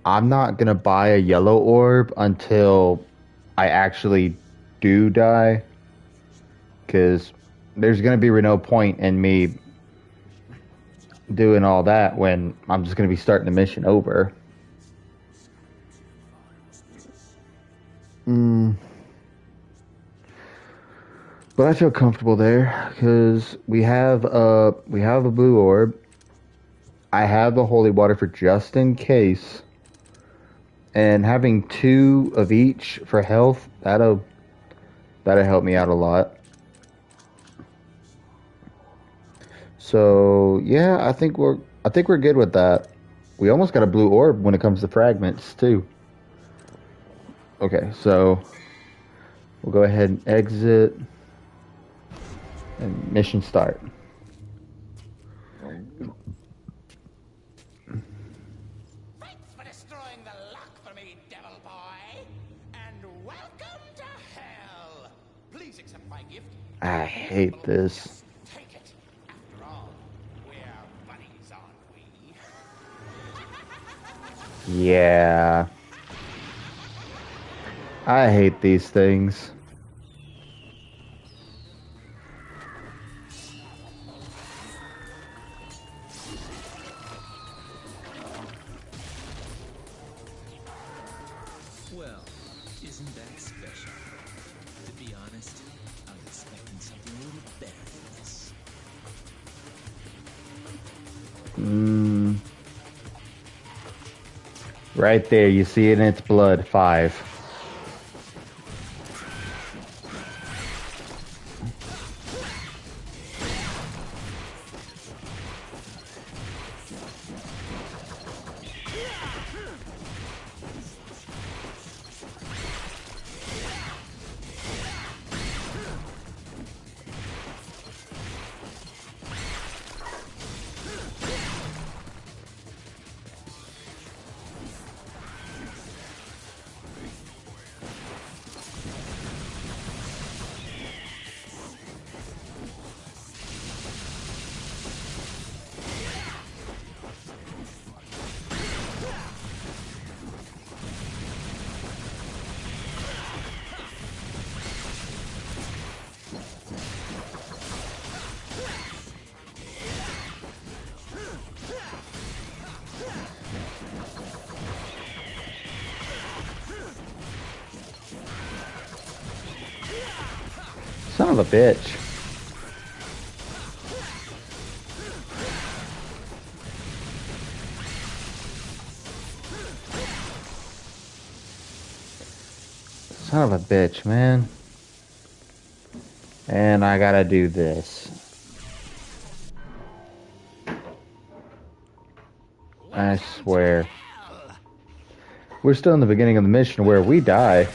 I'm not gonna buy a yellow orb until I actually do die, because there's gonna be no point in me doing all that when I'm just gonna be starting the mission over. But I feel comfortable there because we have a blue orb. I have the holy water for just in case, and having 2 of each for health, that'll help me out a lot. So yeah, I think we're good with that. We almost got a blue orb when it comes to fragments too. Okay, so we'll go ahead and exit. And mission start. Thanks for destroying the luck for me, devil boy. And welcome to hell. Please accept my gift. I hate this. Just take it. After all, we're buddies, aren't we? Yeah. I hate these things. Well, isn't that special? To be honest, I was expecting something a little better than this. Right there, you see it in its blood. 5. Son of a bitch. Son of a bitch, man. And I gotta do this. I swear. We're still in the beginning of the mission where we die.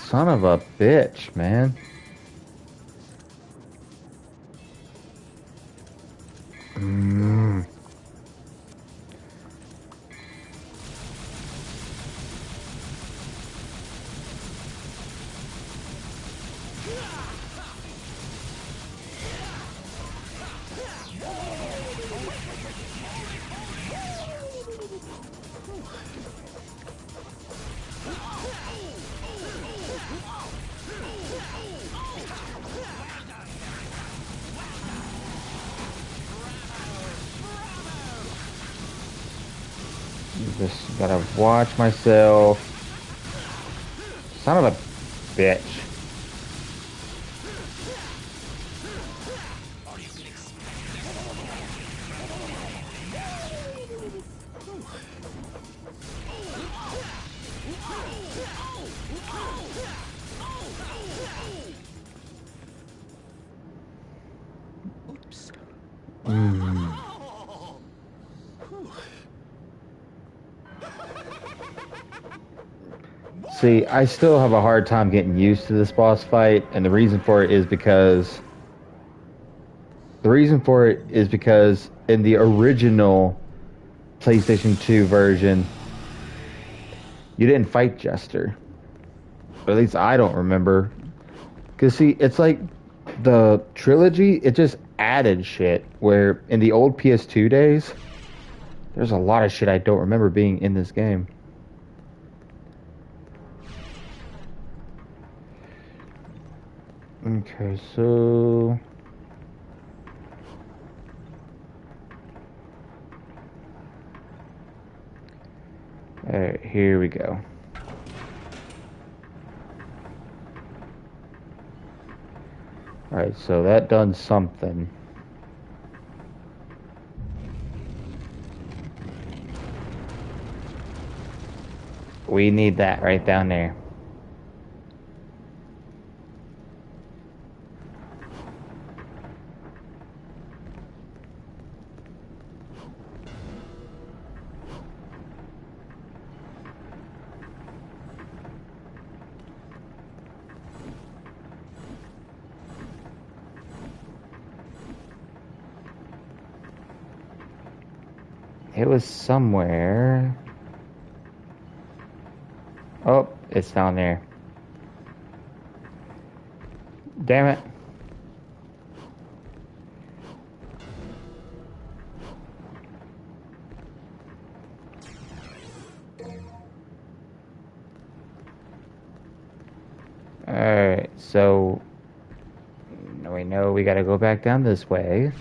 Son of a bitch, man. Just gotta watch myself. Son of a bitch. See, I still have a hard time getting used to this boss fight, and the reason for it is because in the original PlayStation 2 version, you didn't fight Jester. Or at least I don't remember. Because, see, it's like the trilogy, it just added shit. Where in the old PS2 days, there's a lot of shit I don't remember being in this game. Okay, so... Alright, here we go. Alright, so that done something. We need that right down there. It was somewhere. Oh, it's down there. Damn it. Alright, so we know we gotta go back down this way.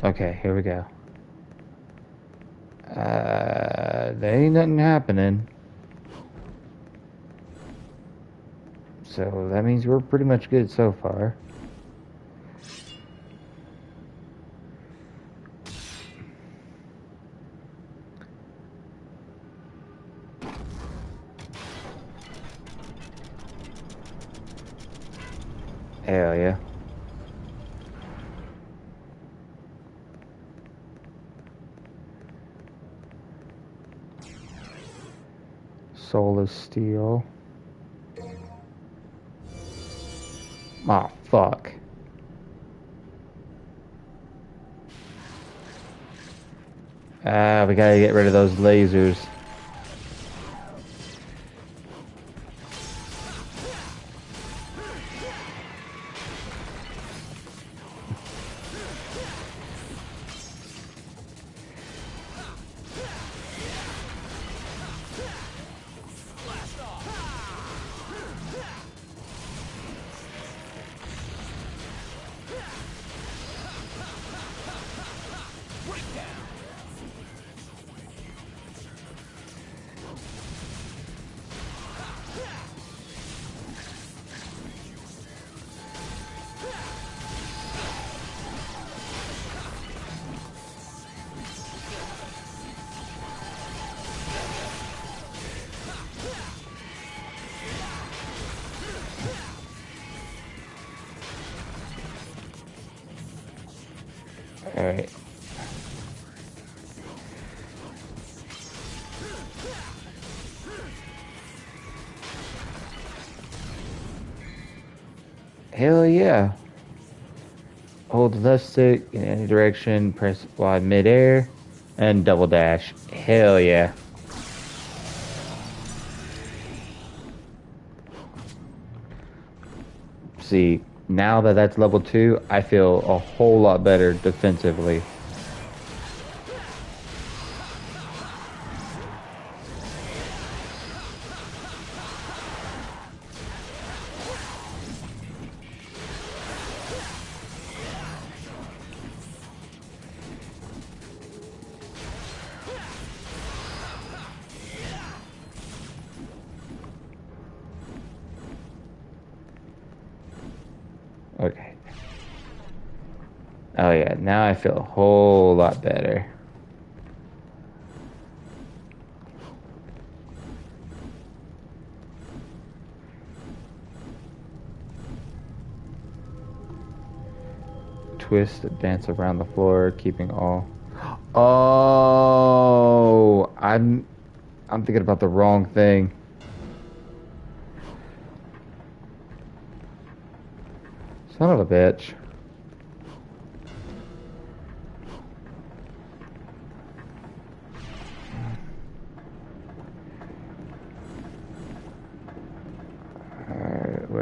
Okay, here we go. There ain't nothing happening. So that means we're pretty much good so far. Hell yeah. Soulless steel. Ah, fuck. We gotta get rid of those lasers. Alright. Hell yeah. Hold the left stick in any direction, press Y midair, and double dash. Hell yeah. See, now that that's level 2, I feel a whole lot better defensively. Okay. Oh yeah, now I feel a whole lot better. Twist, dance around the floor, keeping all. Oh, I'm thinking about the wrong thing. Son of a bitch.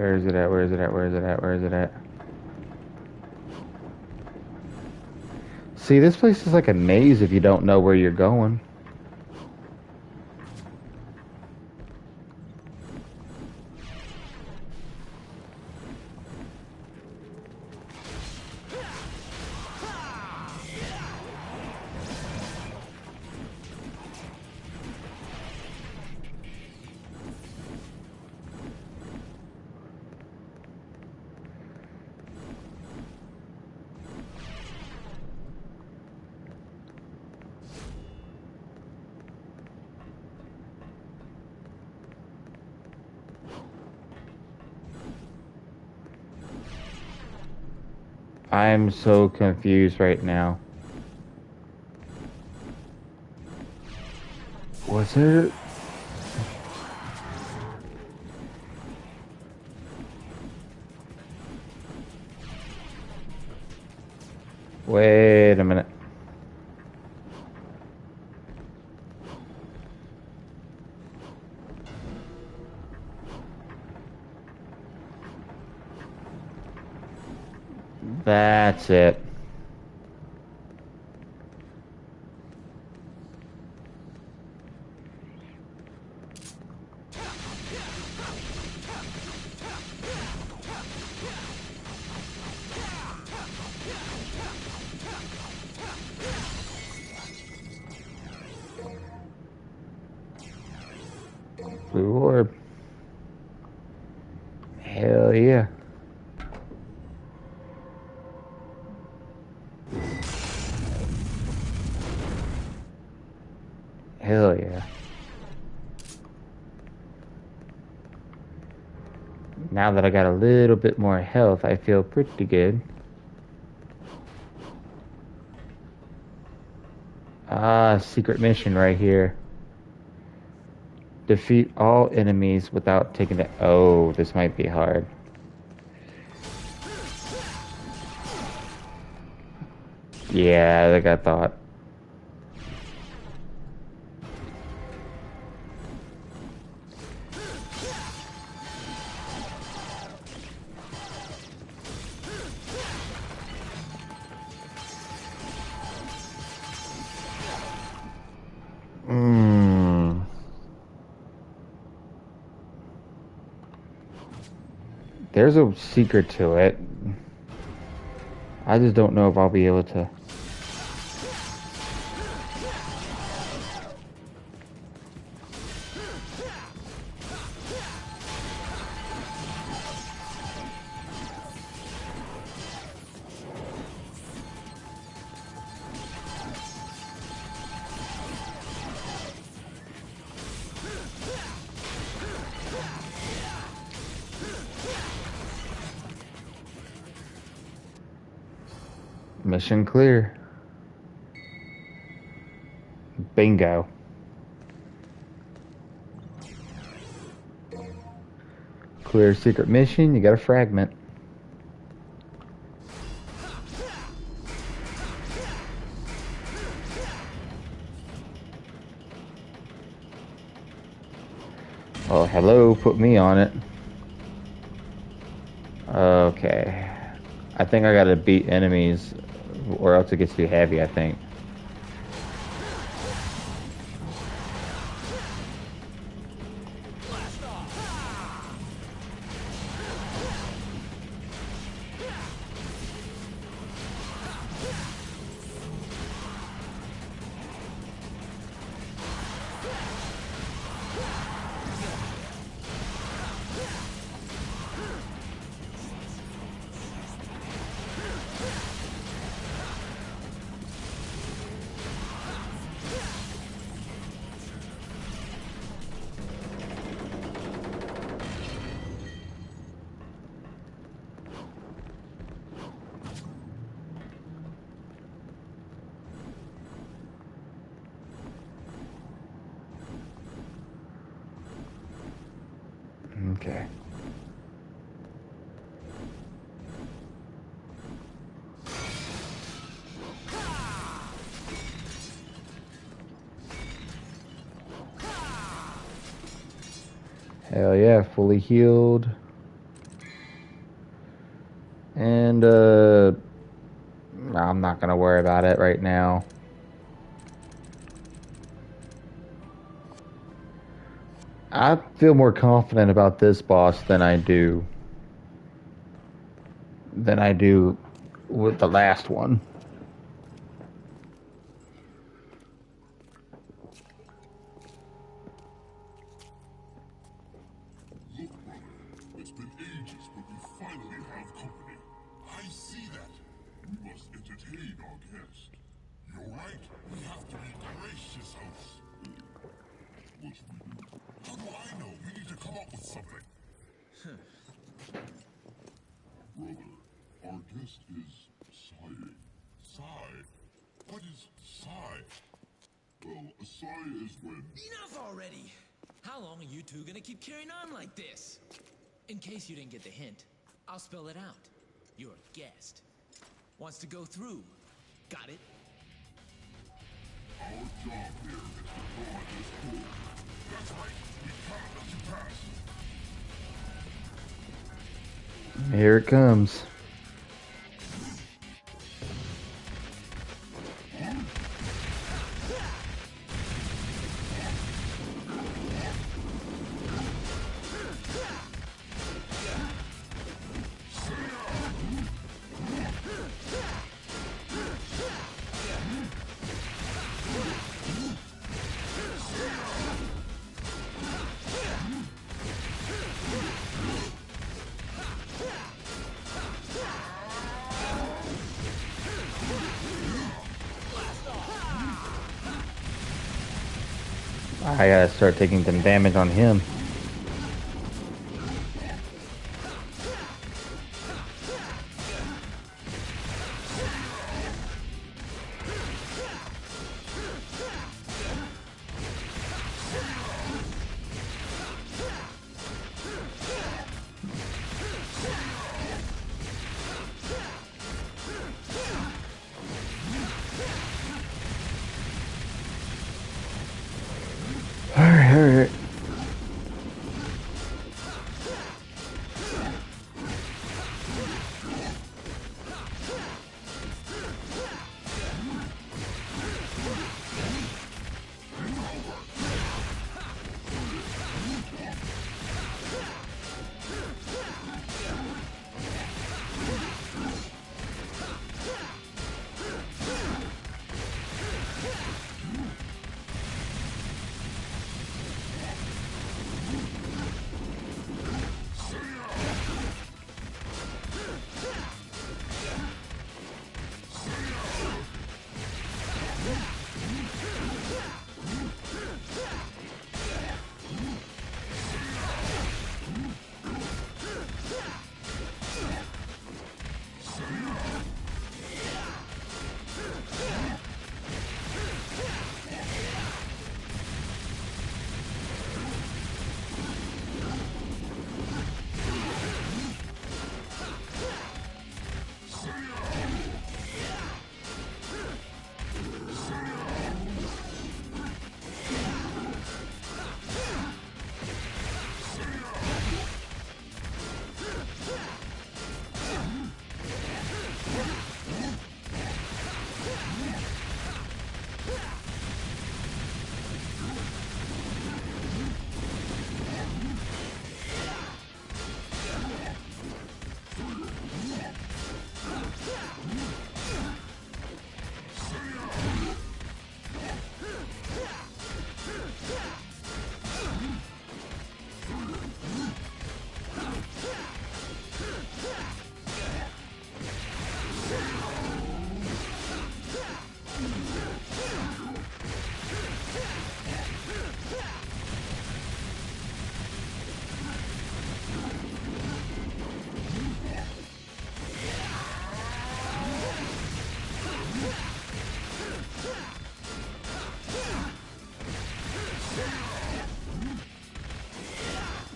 Where is it at? Where is it at? Where is it at? Where is it at? See, this place is like a maze if you don't know where you're going. I'm so confused right now. Was it? Wait a minute. That's it. Blue orb. Hell yeah. Hell yeah. Now that I got a little bit more health, I feel pretty good. Ah, secret mission right here. Defeat all enemies without taking the... Oh, this might be hard. Yeah, like I thought. There's a secret to it. I just don't know if I'll be able to. Mission clear. Bingo. Clear secret mission, you got a fragment. Oh, hello, put me on it. Okay. I think I gotta beat enemies or else it gets too heavy, I think. Okay. Hell yeah, fully healed. And I'm not gonna worry about it right now. I feel more confident about this boss than I do with the last one. Look, brother, it's been ages, but we finally have company. I see that. We must entertain our guest. You're right. We have to be gracious hosts. What should we do? How do I know? We need to come up with something. Brother, our guest is sighing. Sigh? What is sigh? Well, a sigh is when... Enough already! How long are you two gonna keep carrying on like this? In case you didn't get the hint, I'll spell it out. Your guest wants to go through. Got it? Our job here is to guard this door. That's right. We can't let you pass. Here it comes. I gotta start taking some damage on him. Alright.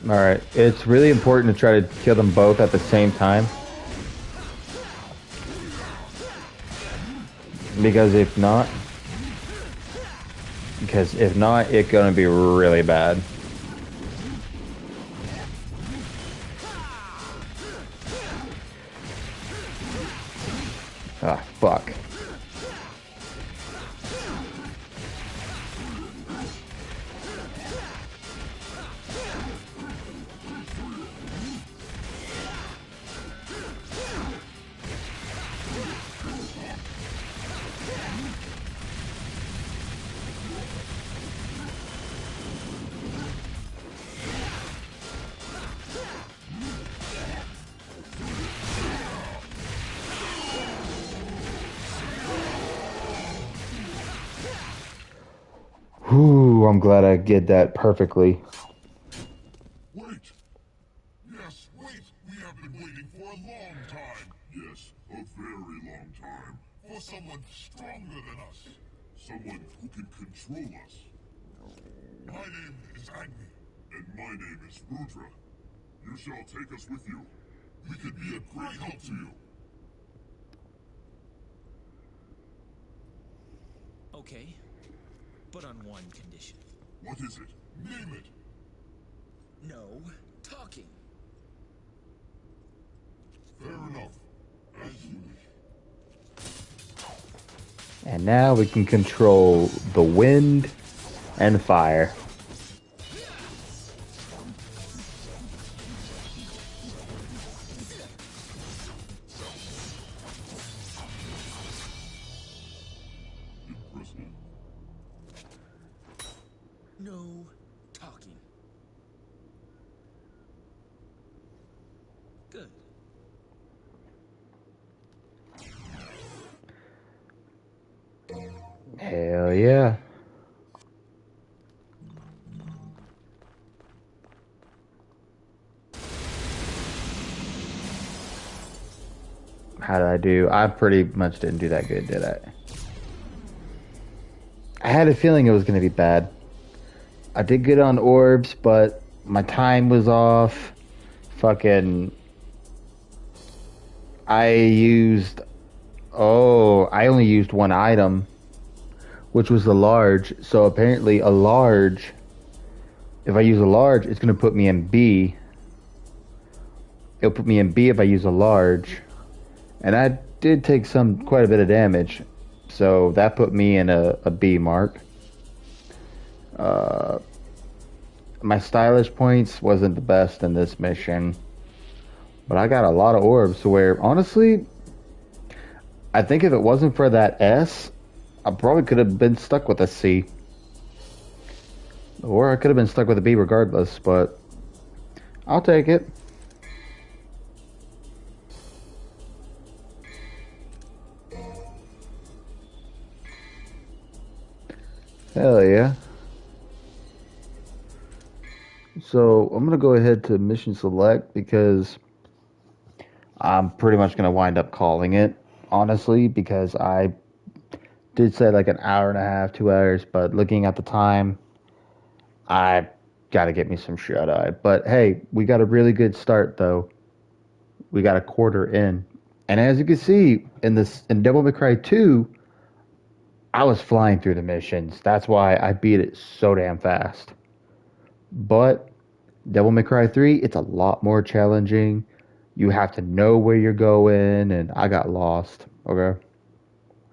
Alright, it's really important to try to kill them both at the same time. Because if not, it's gonna be really bad. fuck. Whew, I'm glad I did that perfectly. Wait! Yes, wait! We have been waiting for a long time! Yes, a very long time. For someone stronger than us. Someone who can control us. My name is Agni, and my name is Rudra. You shall take us with you. We could be a great help to you. Okay, but on one condition. What is it? Name it! No talking. Fair enough. As you wish. And now we can control the wind and fire. Impressive. No talking. Good. Hell yeah. How did I do? I pretty much didn't do that good, did I? I had a feeling it was going to be bad. I did good on orbs, but my time was off. Fucking. I used. Oh, I only used one item, which was the large. So apparently, a large. If I use a large, it's going to put me in B. It'll put me in B if I use a large. And I did take quite a bit of damage. So that put me in a B mark. My stylish points wasn't the best in this mission. But I got a lot of orbs where, honestly, I think if it wasn't for that S, I probably could have been stuck with a C. Or I could have been stuck with a B regardless, but I'll take it. Hell yeah. So I'm going to go ahead to mission select because I'm pretty much going to wind up calling it, honestly, because I did say like an hour and a half, 2 hours, but looking at the time, I got to get me some shut eye. But hey, we got a really good start though. We got a quarter in. And as you can see in Devil May Cry 2, I was flying through the missions. That's why I beat it so damn fast. But Devil May Cry 3, it's a lot more challenging. You have to know where you're going, and I got lost. Okay.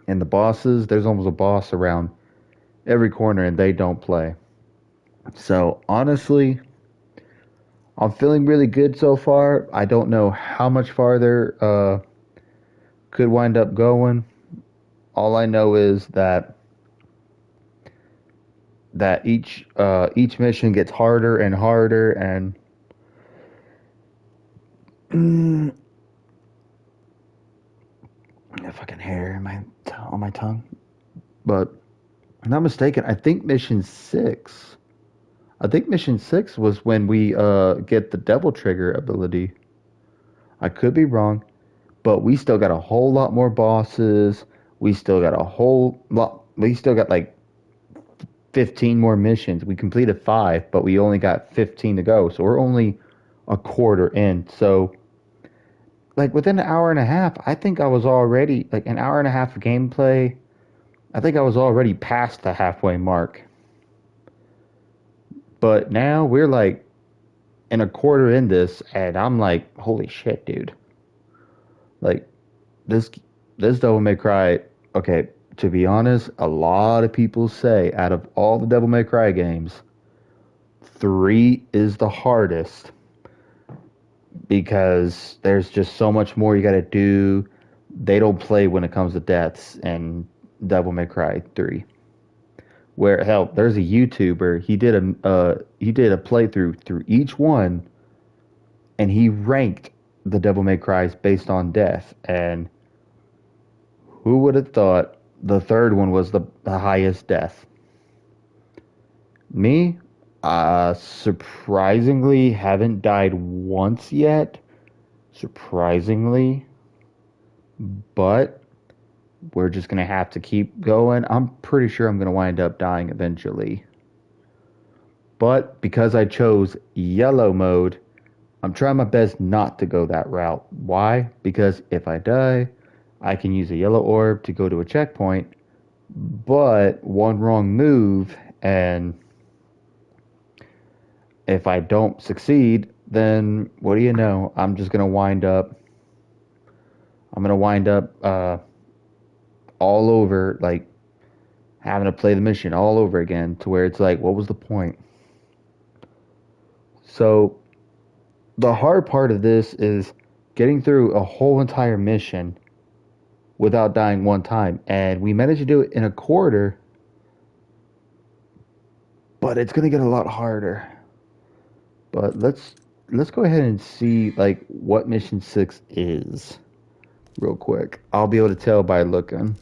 And the bosses, there's almost a boss around every corner, and they don't play. So honestly, I'm feeling really good so far. I don't know how much farther could wind up going. All I know is that each mission gets harder and harder, and a fucking hair in on my tongue. But if I'm not mistaken, I think mission 6. I think mission 6 was when we get the devil trigger ability. I could be wrong, but we still got a whole lot more bosses. We still got a whole lot. We still got like 15 more missions. We completed 5, but we only got 15 to go. So we're only a quarter in. So like within an hour and a half, I think I was already like an hour and a half of gameplay. I think I was already past the halfway mark. But now we're like in a quarter in this, and I'm like, holy shit, dude. Like this this Devil May Cry, okay, to be honest, a lot of people say out of all the Devil May Cry games, 3 is the hardest because there's just so much more you got to do. They don't play when it comes to deaths in Devil May Cry 3. Where hell, there's a YouTuber. He did a playthrough through each one, and he ranked the Devil May Cries based on death. And who would have thought the third one was the highest death? Me, surprisingly, haven't died once yet. Surprisingly, but we're just gonna have to keep going. I'm pretty sure I'm gonna wind up dying eventually. But because I chose yellow mode, I'm trying my best not to go that route. Why? Because if I die, I can use a yellow orb to go to a checkpoint, but one wrong move, and if I don't succeed, then what do you know? I'm gonna wind up all over, like having to play the mission all over again, to where it's like, what was the point? So the hard part of this is getting through a whole entire mission without dying one time, and we managed to do it in a quarter, but it's gonna get a lot harder. But let's go ahead and see like what mission 6 is real quick. I'll be able to tell by looking.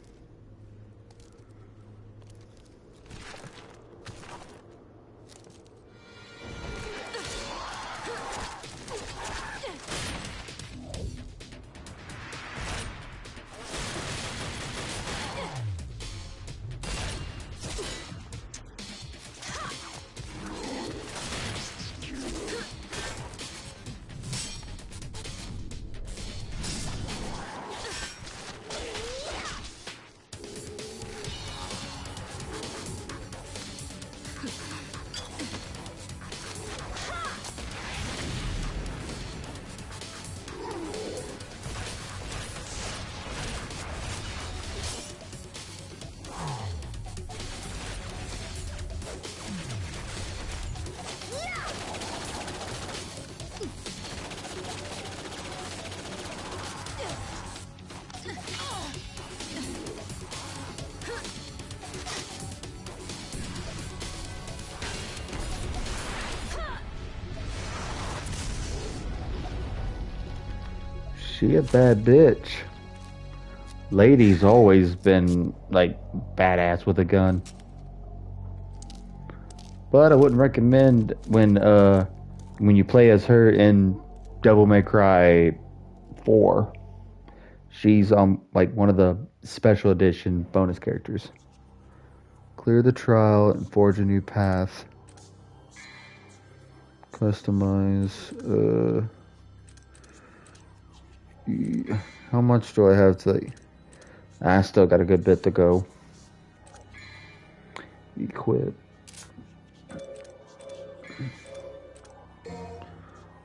She a bad bitch. Lady's always been like badass with a gun. But I wouldn't recommend when you play as her in Devil May Cry 4. She's like one of the special edition bonus characters. Clear the trial and forge a new path. Customize. How much do I have to? I still got a good bit to go. Equip.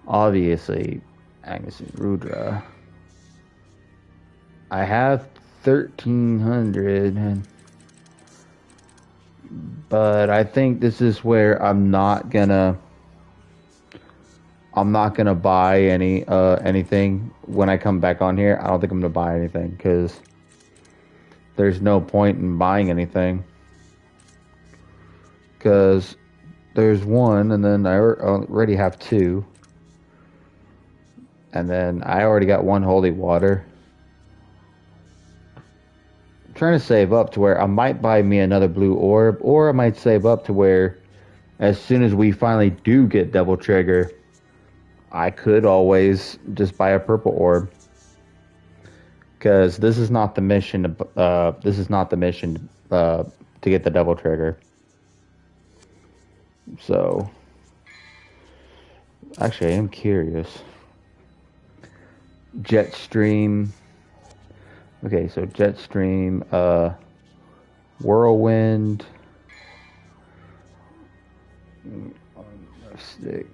Obviously, Agnes and Rudra. I have 1,300, but I think this is where I'm not gonna buy anything when I come back on here. I don't think I'm gonna buy anything because there's no point in buying anything, because there's one, and then I already have 2, and then I already got 1 holy water. I'm trying to save up to where I might buy me another blue orb, or I might save up to where as soon as we finally do get Devil Trigger, I could always just buy a purple orb, because this is not the mission. To get the Devil Trigger. So, actually, I am curious. Jetstream. Okay, so Jetstream, Whirlwind, stick.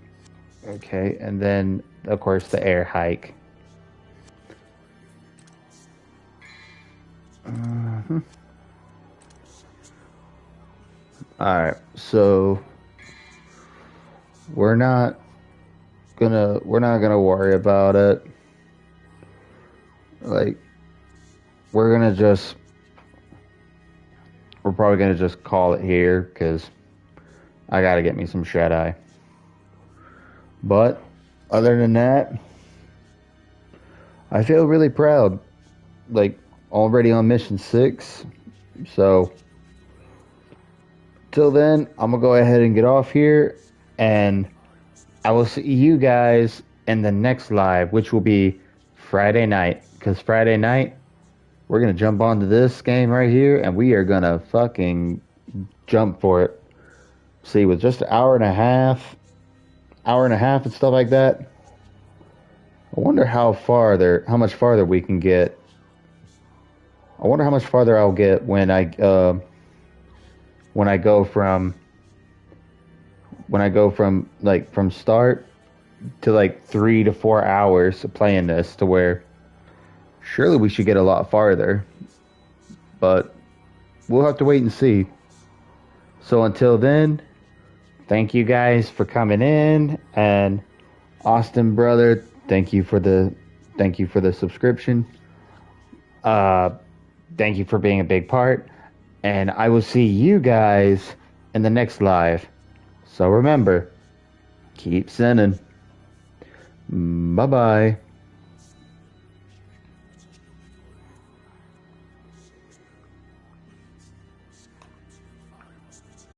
Okay, and then of course the air hike. Alright, so we're not gonna worry about it. Like, we're probably gonna just call it here because I gotta get me some shut eye. But other than that, I feel really proud. Like, already on mission 6. So till then, I'm gonna go ahead and get off here, and I will see you guys in the next live, which will be Friday night. Because Friday night, we're gonna jump onto this game right here, and we are gonna fucking jump for it. See, with just an hour and a half and stuff like that, I wonder how much farther we can get. I wonder how much farther I'll get when I go from from start to like 3 to 4 hours of playing this, to where surely we should get a lot farther, but we'll have to wait and see. So until then, thank you guys for coming in, and Austin, brother, thank you for the subscription. Thank you for being a big part, and I will see you guys in the next live. So remember, keep sinning. Bye bye.